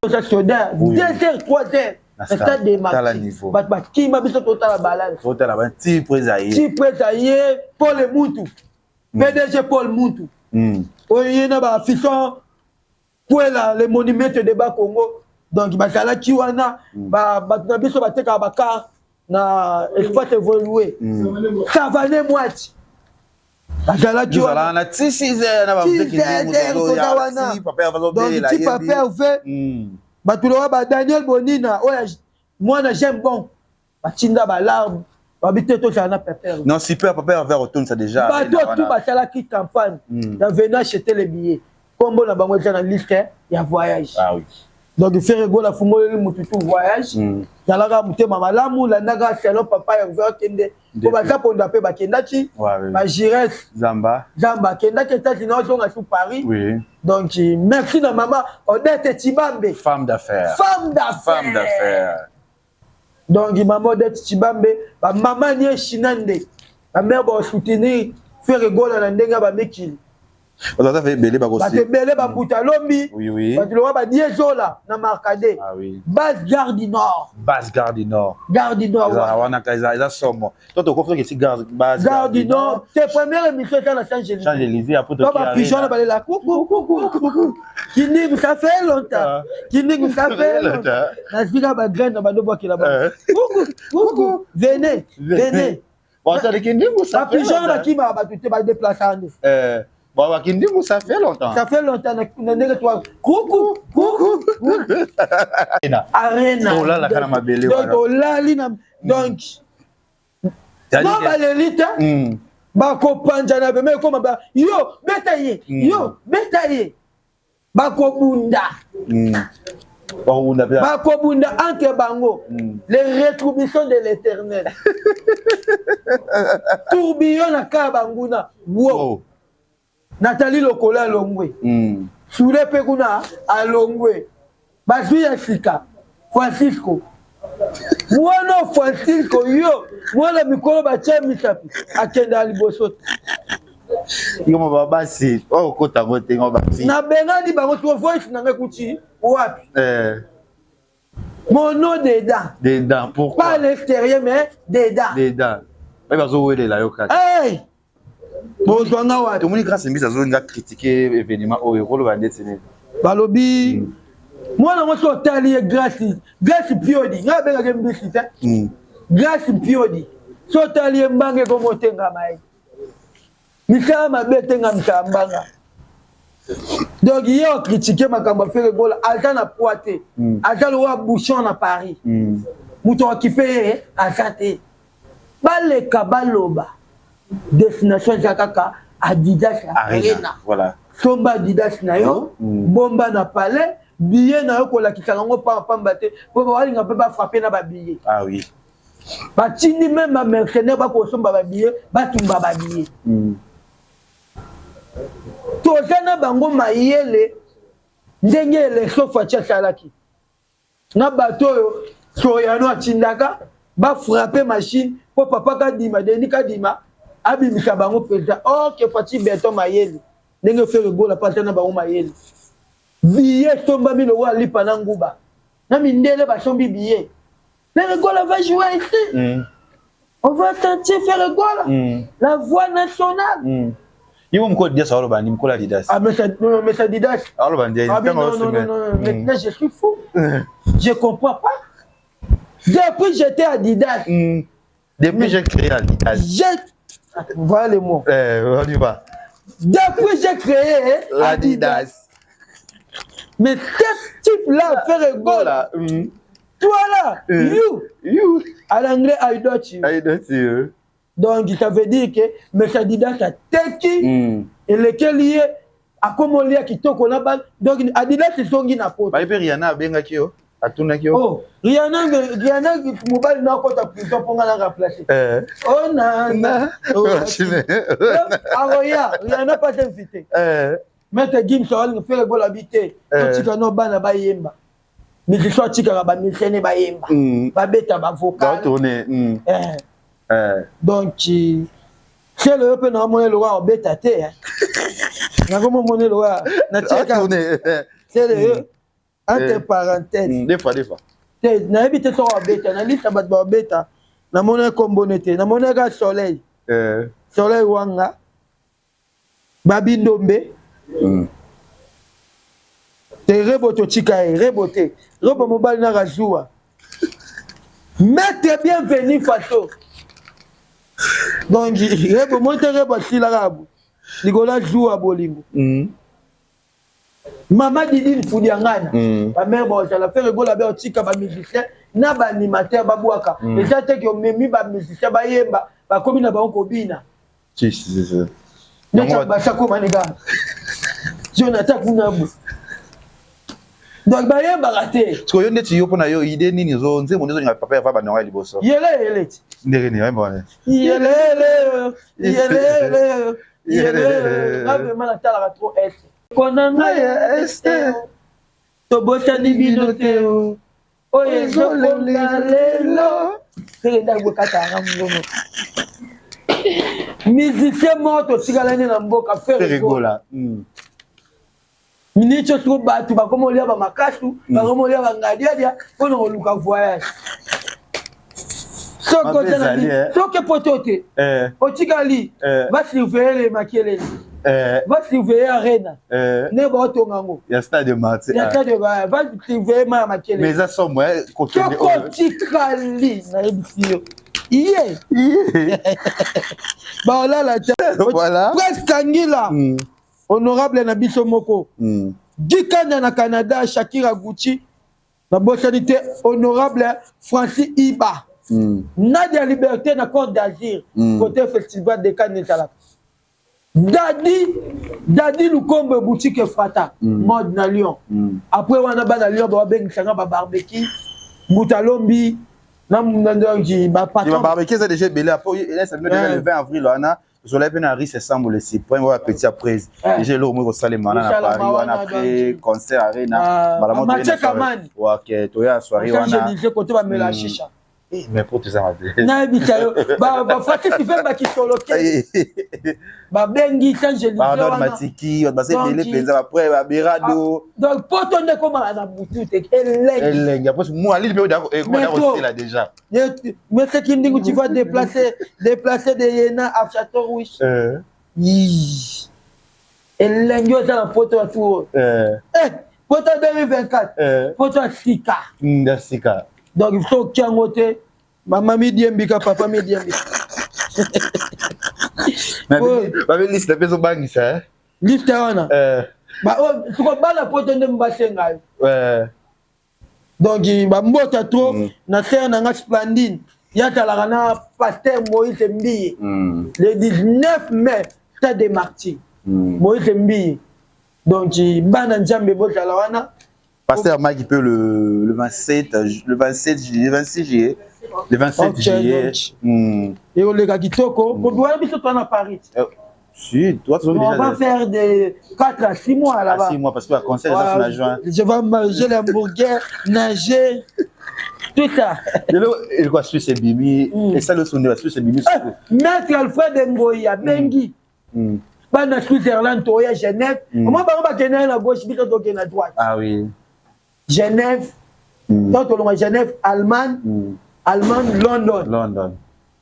Ça soda 2h 3h. C'est des matchs. Ba qui m'a biso total la balance. Total la balance. Ti presailler pour le mutu. PDG Paul Moutou. Il y a fisson pour les monuments de bas Congo. Donc, Bakala Kiwana, Batunabiso Bateka Bakar, na espace évolué. Ça va les moitiés. Bakala Kiwana. Na 6 heures, na ba Daniel Bonina, moi j'aime bon. Batinda ba larme. Non, si peu papa avait retourné ça déjà. Bah toi tout basala qui campagne. Dans venant acheter les billets. Comme on a bango dans la liste, il y a voyage. Ah oui. Donc il fait rigoler la fumo le mututu voyage. Yalaga mutema malamu la naga salon papa ya veut kende. Ko ba ta ponda pe ba kendati. Ba Jires Zamba kendati États-Unis on a sous Paris. Oui. Donc merci na maman Odette Tibambe. Femme d'affaires. Donc, maman d'être Tibambe, maman n'y est chinande. Ma mère va soutenir, faire rigoler à l'endenga ba mekili. On a fait belé ba gosse. Ba belé ba putalombi. Oui. Ba tu ba diesola na marcade. Ah oui. Basse Gare du Nord. Gare du Nord. Ça wana kaisa somo. Toi tu confie que c'est Gare du Nord. C'est première émission dans la Champs-Élysées après toi. Ba pigeon ba la coucou. Kini ça fait longtemps. Na zika ba graine ba dobo ki là-bas. Coucou. Venez. Bon ça de kini ça. Pigeon là qui m'a ba tu te ba déplacer. Bon, Wakindimou, ça fait longtemps. Ça fait longtemps. Coucou. Arena. Oh là, la canne m'a belé. Donc, là, donc, non, l'élite, bako panja na mais comme yo betaye bako bunda bako bunda entre bango les rétributions de l'Éternel tourbillon na ka banguna wow Nathalie Lokola Longwe Soule Pekuna Alongwe Bazui Asika Francisco Mwana Francisco yo mwana mikolo bacha misapi akenda liboso Yo baba si oh kota ngote ngoba si na bengani bango to voice nanga kuti wapi mon nom dedans pourquoi pas l'extérieur mais dedans ouais bazo wele la yo kaka hey bon dona wapi to moni grâce mbisa zo nga critiquer événement o rolo ba ndetene balobi mwana moto tali grâce piodi nga benga ke mbisi ta grâce piodi so tali mbange ko motenga mai misama mabetenga msambanga donc yo critiquer makambo faire gola alta na poité alta lo wa bouchon na Paris muto occupé asate baleka baloba destination zakaka Adidas Arena voilà somba Adidas na yo bomba na palais billet na yo kola kisango pa pambate po balinga pe ba frapper na ba billet ah oui ba tindi même ba mercenaire ba ko somba ba billet ba tumba ba billet to jana bango mayele ndenge élection fatia salaki na bato yo soyano atindaka ba frapper machine po papa ka dima deni ka dima abimisa bango président OK Fati Beton mayele ndenge faire gola pata na bango mayele billet tomba milo wa lipa na nguba na mindele ba sombi billet faire gola va jouer ici on va tenter faire gola la voix nationale Yo mko dia sa oloba ni mko la Adidas ah mais ça Adidas oloba ndia non maintenant je suis fou je comprends pas depuis j'étais Adidas depuis j'ai créé Adidas voilà les mots on y va depuis j'ai créé Adidas mais ce type là faire gola toi là you à l'anglais I don't you donc ça veut dire que mais Adidas a teki et lequel y est a comment lié kitoko na ba donc Adidas c'est songi na poto ba Rihanna benga kio atuna kio oh Rihanna mobile na kota plutôt pour nga remplacer oh na Rihanna pas invité mais Gim Soal fait gola habiter tika no bana ba yemba mais je suis tika ba misene ba yemba ba beta ba vocal ba tourner donc c'est le peu na monnaie le roi en bêta té na comment monnaie le roi na tika c'est le entre parenthèses des fois na habite so en bêta na liste ba bêta na monnaie combonete na monnaie ga soleil soleil wanga babindombe te reboto tika reboté robo mobile na rajoua maître bienvenue Faso donc rebo monte rebo sila rabu ligola joua bolingo mama didi fudi ngana ba mère ba sala faire gola ba tika ba musicien na ba animateur ba bwaka déjà te que memi ba musicien ba yemba ba komi na ba ko bina si c'est na ba sako maniga Jonathan Kunabu donc ba yemba raté parce yo ndeti yo pona yo idée nini zo nze monezo nga papa ya va ba nonga liboso yele ndenge ni mbona yele na be mana tala trop est konanga ya este to botani binote o ezo lelo c'est ndako kata ngamuno musicien moto sigalani na mboka faire gola minicho tu batu ba komo lia ba makasu ba komo lia ba ngadiadia kono oluka voyage soko tena soko potote otigali va surveiller les makelele va surveiller arena ne ba otongango ya stade Martin ya stade va surveiller ma makelele mais ça sont moi côté otikali na ebisio iye ba la voilà presque angila honorable na biso moko Gikanya na Canada Shakira Gucci na bossanité honorable Francis Iba Nadia Liberté na Côte d'Azur côté festival de Cannes Talak Dadi Lukombe boutique Frata mode na Lyon après wana ba na Lyon ba bengisanga ba barbecue Moutalombi na ndongi ba patron barbecue c'est déjà belé après le 20 avril wana je l'ai bien arrivé c'est semble le cyprien va petit après j'ai le mot au mana na Paris wana après concert arena malamu OK toya soirée wana je côté ba mela chicha mais pour tout ça na bitayo ba fati ki fait ba ki solo ba bengi Saint-Gélisée wana matiki ba c'est belé penza après ba berado donc poto ne koma na butu te eleng après moi ali be là déjà mais c'est qui dit que tu vas déplacer des Yéna à Château-Rouge eleng yo dans poto tout poto 2024 poto Sika Sika donc il faut qu'il y ait un côté maman Midiembika papa Midiembika mais liste de besoin bangi ça liste wana ba tu ko bala poto ndem basenga donc ba mbota trop na terre na nga Splandine ya talaka na pasteur Moïse Mbiye le 19 mai stade des Martyrs Moïse Mbiye donc bana njambe botala wana pasteur Mike peut le 26 juillet le 27 juillet et on le gars kitoko pour doit biso toi na Paris si toi tu on va faire de 4 à 6 mois là-bas 6 mois parce que le concert est en juin je vais manger les hamburgers nager tout ça il quoi suisse bimi et ça le son de suisse bimi maître Alfred Ngoya bengi bana Switzerland to ya Genève comment ba kenna na gauche bito to kenna droite ah oui Genève donc on Genève Allemagne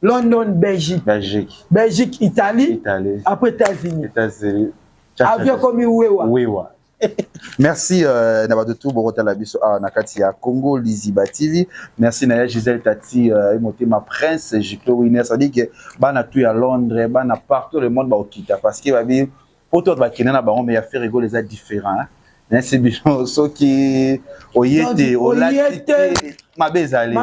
London Belgique Italie après États-Unis avion comme Wewa merci na tout borota la biso na kati ya Congo Liziba TV merci na Gisèle Tati Motema Prince Jiclo Winner ça dit que bana tout à Londres bana partout le monde ba okita parce que ba bi poto ba kenana ba mais ya faire rigoler les différents c'est bien ce qui oyete mabezali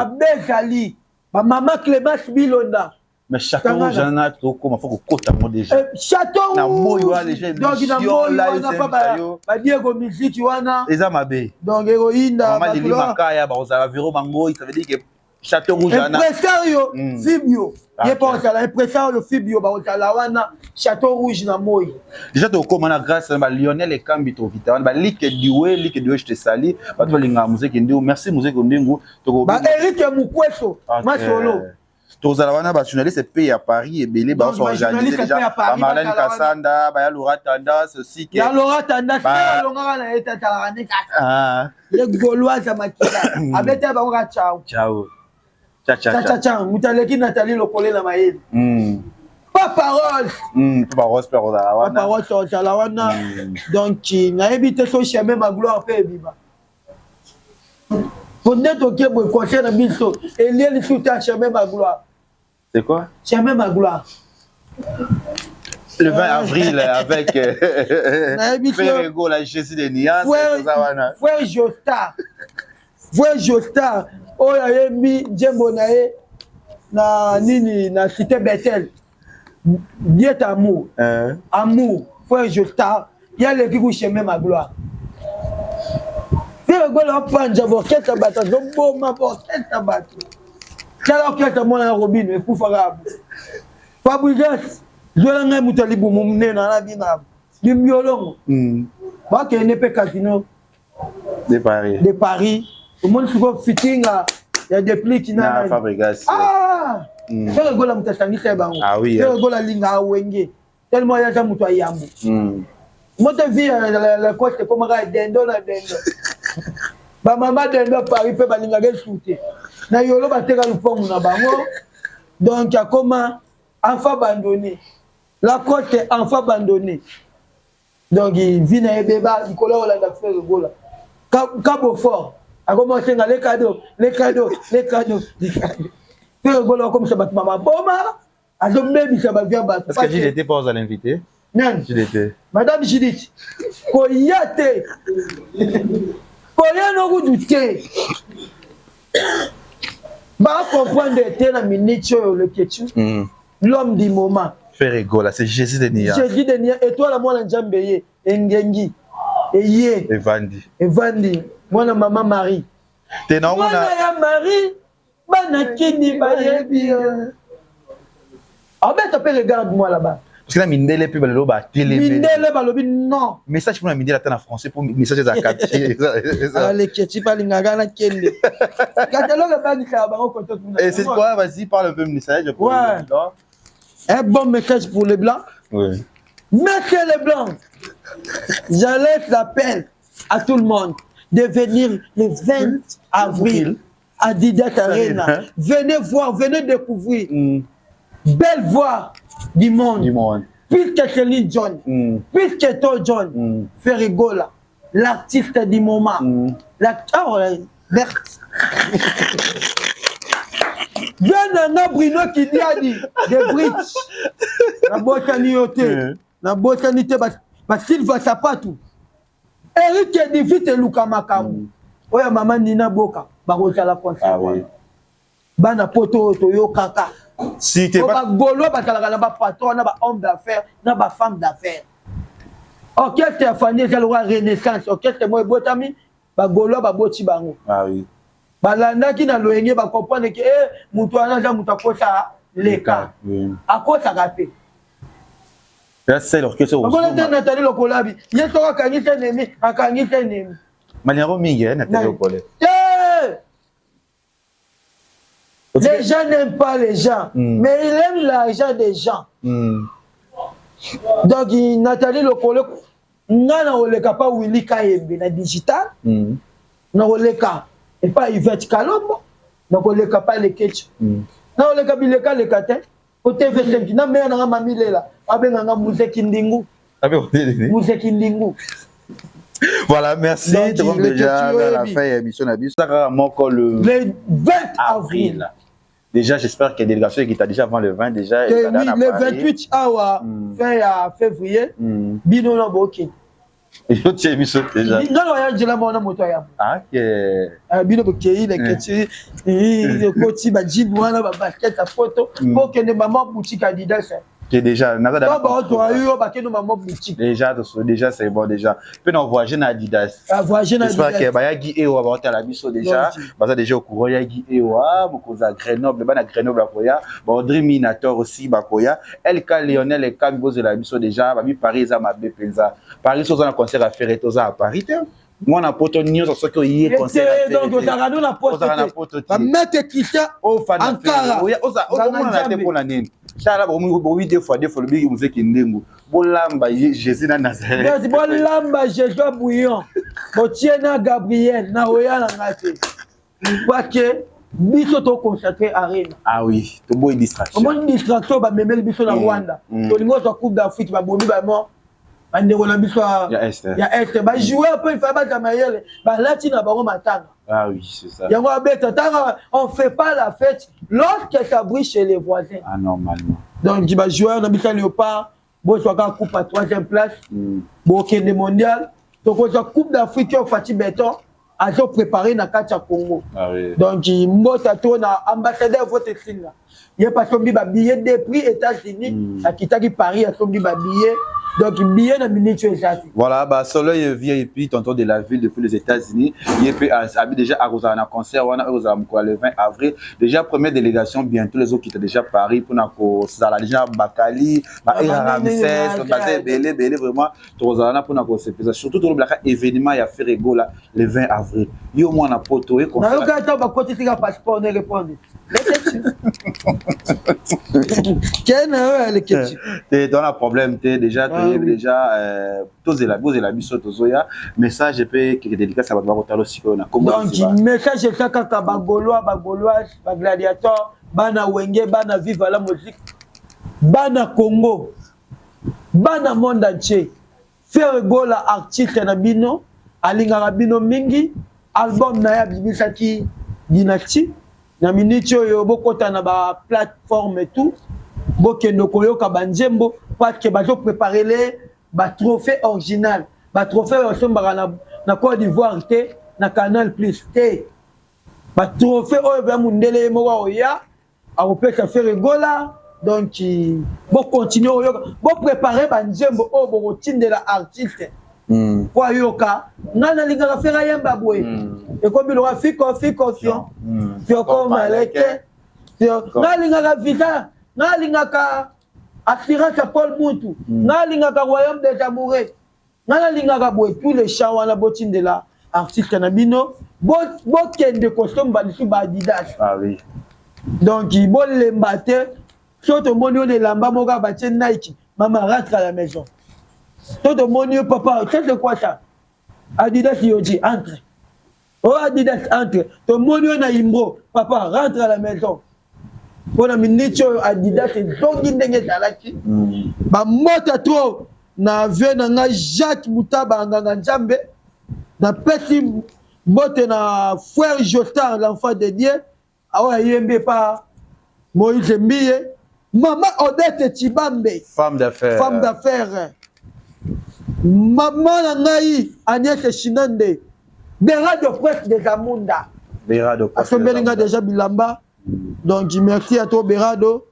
ma maman Clémence Bilonda mais chaque jour j'en ai trop comme faut que côté moi déjà château na moyo les gens donc na moyo ba Diego musique wana eza mabe donc héroïne maman Lili Makaya ba osala viro mango ça veut dire que château rouge ana impresario Fibio il pense à l'impresario Fibio ba osala wana château rouge na moyo déjà to comme na grâce à Lionel et Kambito vita ba like diwe je te sali ba to linga musique ndio merci musique ndingu to ba Eric Mukweso masolo tozala wana ba journaliste pe à Paris et belé ba organiser déjà ba Marlène Kassanda ba ya Laura Tendance aussi ya Laura Tendance ba longa na eta talane le gauloise makila abeta ba nga ciao Cha mutaleki Nathalie Lokole na maeli Papa Rose Papa Rose la wana donc na éviter so chemin ma gloire pe biba Fondé to ke bo conseil na biso Eliel tout à chemin ma gloire. C'est quoi? Chemin ma gloire. Le 20 avril avec Frère Ego la Jésus de Nias Frère Jostar oh ya yemi Jembo nae na nini na cité Bethel Dieu amour amour Frère Jostar ya le qui chemin ma gloire. Frère Ego la panja borketa bata zombo ma borketa bata kala oketa mona Robin e kufara Fabrice Zola ngai mutali bumu mnena na bina bimbiolongo ba ke ne pe casino de Paris au monde suko fitting ya des plis qui na Fabrice Frère Ego la mutasangisa bango Frère Ego la linga wenge tellement ya za mutu ayambu moto vie la côte comme ga dendo na dendo ba mama dendo Paris pe ba linga ge souté na yolo ba teka lupongu na bango donc ya comment enfant abandonné la côte est enfant abandonné donc il vient à Ebeba il colle au landa Frère Ego la Cabo Fort a commencé les cadeaux Frère Ego la comme ça bat maman boma a zo baby ça va via bat parce que il était pas aux l'inviter Nani? Judith. Madame Judith. Koyate. Koya no goudouté. Bah comprendre te na minute le ketu. L'homme du moment. Faire égaux là, c'est Jésus de Nia. Jésus de Nia. Et toi la moi la Njambeye. Engengi. Eye. Evandi. Evandi. Moi la maman Marie. T'es non Moi la Marie. Bana kini bayebi. Ah ben t'appelles regarde-moi là-bas. Parce que là Mindele peut balobi télé. Mindele balobi non. Message pour la Mindele en français pour message à quartier. Allez keti pa lingaga na kende. Catalogue ba ni ka ba ko to. Et c'est quoi, vas-y parle un peu message pour ouais. Un bon message pour les blancs. Oui. Mettez les blancs. J'allais l'appel à tout le monde de venir le 20 avril à Didat Arena. Venez voir, venez découvrir. Belle voix du monde. Puisque Kelly John, puisque toi John, Ferrigola, l'artiste du moment. Berthe. Viens Bruno qui dit des bridges. La botanité. La botanité, Sylvain Sapatou. Eric Edivite et Luka Makamu. Oya maman Nina Boka. Baroja la concert. Bana poto Toyo Kaka. Si t'es pas Golo, patron, homme d'affaires, femme d'affaires. Orchestre Fanny, c'est la Renaissance. Orchestre moi botami, Golo, boti bango. Ah oui. Balanda qui na loyenye ba comprendre que mutu anaza mutu akosa leka. Akosa rapé. Là c'est l'orchestre. On a Nathalie Lokolabi. Yeso akangisa nemi, akangisa nemi. Maniero mingi Nathalie Lokole. Les gens n'aiment pas les gens, mais ils aiment l'argent des gens. Donc, Nathalie Lokole, n'a oleka pas Willy Kayembe na digital, n'a oleka et pas Yvette Kalombo, n'a oleka pas les Ketch, n'a oleka bileka les Katin, au TV5, n'a mère n'a mamie là, abe n'a Mouzeki Ndingu, Mouzeki Ndingu. Voilà, merci. Donc, déjà vers la fin de l'émission, le 20 avril. Déjà, j'espère que la délégation qui t'a déjà avant le 20 déjà. Oui, le 28 fin février, Bino na Boki. Et tu as mis ça déjà. Non, il y a la moto. Ah, ok. Bino Boki, le coach, Bajib, la basket, la photo, pour que les mamans boutique Adidas. Qui est déjà déjà c'est bon déjà peut envoyer na Adidas j'espère que bayagi ewa ba la biso déjà baza déjà au courant yagi ewa mokoza Grenoble ba na Grenoble akoya ba Audrey Minator aussi bakoya LK Lionel et Kamboze la biso déjà ba mi Paris za mabe penza Paris soza na concert à faire toza à Paris moi na poto news so que hier concert donc otarano na poto ba mettre Christian au Ankara oza na te pour la nini Chala bomi deux fois le bigi Mouzeki Ndingu bolamba Jésus na Nazareth bolamba Jésus bouillon botiena Gabriel na oya na ngate parce que biso to consacré Arena. Ah oui, to boy distraction. Comment distraction ba memel biso na Rwanda. To lingo to Coupe d'Afrique ba bomi ba mo bande ko na biso ya est ba jouer un peu il fa ba Gamayele ba lati na bango matanga. Ah oui, c'est ça. Yango abeta tanga on fait pas la fête lorsque ça brille chez les voisins. Ah normalement. Donc il va jouer na biso Léopard, bo so ka coupe à 3e place. Bo kende mondial, to ko Coupe d'Afrique au Fati Beton. A préparé na Katia Congo. Ah oui. Donc mbota to na ambassadeur vote singa. Il pas sombi ba billet de prix États-Unis, à kitaki Paris a sombi ba billet. Donc billet na minute exact. Voilà, bah solo VIP tonton de la ville depuis les États-Unis, il est habité déjà à Rosana concert on a le 20 avril. Déjà première délégation bientôt les autres qui étaient déjà Paris pour na ko sala déjà Bakali, Ramsès, basé belé vraiment Rosana pour na ko se surtout tout le black événement il y a fait rigolo là le 20 avril. Yo moi na poto et concert. Na yo ba côté si passeport ne répondre. Quel est le question? T'es dans le problème t'es déjà tous la biso tozoya message épais qui est délicat ça va voir aussi qu'on a comment donc message c'est ça kaka bagolois ba gladiateur bana wenge bana vive la musique bana Congo bana monde entier faire gola artiste na bino alinga bino mingi album na ya bibisaki dynastie na minute yo bokota na ba plateforme et tout bokendo koyoka banjembo parce que bazo préparer les ba trophée original ba trophée osombaka na Côte d'Ivoire te na Canal Plus te ba trophée oyo ba mundele moko oya a opesa faire gola donc bo continuer oyoka bo préparer banjembo o bo rotindela artiste kwa yoka ngana lingaka faire yamba boye e ko bilora fiko fion fioko maleke ngana vita ngana assurance à Paul Moutou ngana royaume des amoureux ngana boye tous les chants wana botindela artiste na bino bo kende costume balisu ba Adidas ah oui donc bo lembate soto moni on lamba moka ba Nike maman rentre à la maison soto moni papa ça c'est quoi ça Adidas yoji entre oh Adidas entre to moni on a imbro papa rentre à la maison pour la minute Adidas et donc ndenge talaki ba mota trop na ve na Jacques Moutaba nganga Nzambe na petit bote na frère Jotin l'enfant de Dieu awa yembe pa Moïse Mbiye maman Odette Tibambe femme d'affaires maman na ngai Agnès Chinande Berado Presse des Amunda Berado Asombelinga déjà bilamba donc merci à toi Berado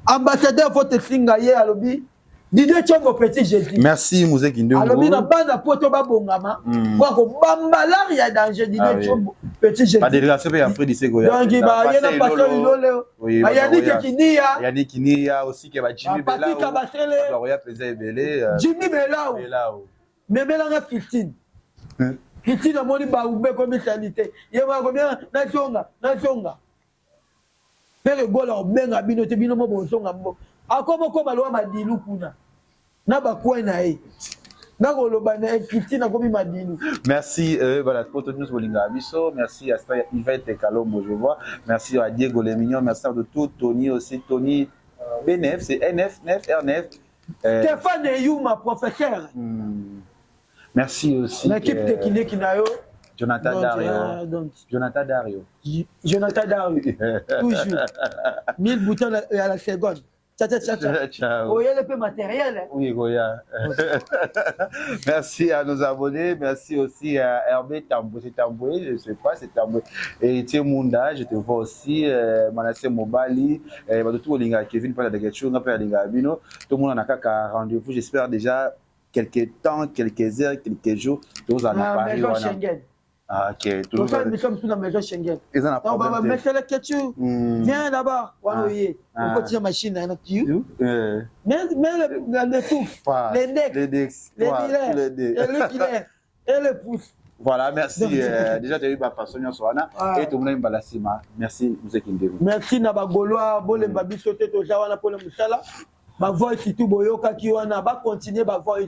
ambassadeur votre singa ye alobi Didier Chombo petit Jésus. Merci Mouzé Kindongo. Alors bina banda poto ba bongama. Kwa ko bambalar ya danger Didier Chombo petit Jésus. Pas de relation avec Alfred Segoya. Donc il va y a pas Ilolo. Yannick Kinia aussi qui va Jimmy Bella. Roya plaisir belé. Jimmy Bella. Mais Bella Christine. Christine a moni ba ube comme sanité. Yema ko bien na songa. Pere gola obenga bino te bino mo bonsonga mbo. Akomo ko balwa madilu kuna. Na ba kwa na e. Na ko loba na Christine akomi madilu. Merci voilà pour nous bolinga biso, merci à Yvette Kalombo je vois. Merci à Diego Lemignon, merci à tout Tony aussi Tony BNF c'est NF RNF. Stéphane Youma professeur. Merci aussi l'équipe technique nayo. Jonathan Dario. Jonathan Dario. Toujours. 1000 boutons à la seconde. Ciao. Goya le peu matériel. Oui, Goya. Merci à nos abonnés. Merci aussi à Hervé Tamboué. C'est Tamboué, je ne sais pas, c'est Tamboué. Et Thierry Munda, je te vois aussi. Manassé Mobali. Tout le monde, Kevin, pas de quelque chose, pas de Gabino. Tout le monde a un rendez-vous. J'espère déjà quelques temps, quelques heures, quelques jours. Tous en Paris. Ah, ok. Nous sommes sous la maison Schengen. Ils en ont on va mettre le ketchup. Viens là-bas. On continue la machine. Mais les pouces, les necks, les dilets, et les pouces. Voilà, merci. Déjà, tu as eu ma façon de soigner. Et tout le monde est merci, vous êtes indénible. Merci, Nabagoloa, Bolem Babi Soté, Tojawana, Polem Moussala. Ma voix, si tout Boyoka, qui wana, va continuer ma voix.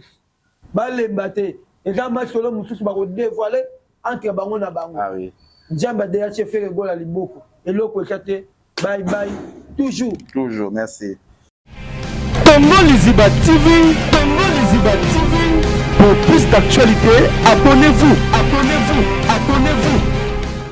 Balembate. Et là, ma solo, Moussous, va dévoiler. Entre bango na bango. Ah oui. Djamba derrière chef fait gola liboko. Et loko chate. Bye bye. Toujours. Toujours, merci. Congo Liziba TV. Pour plus d'actualités, abonnez-vous.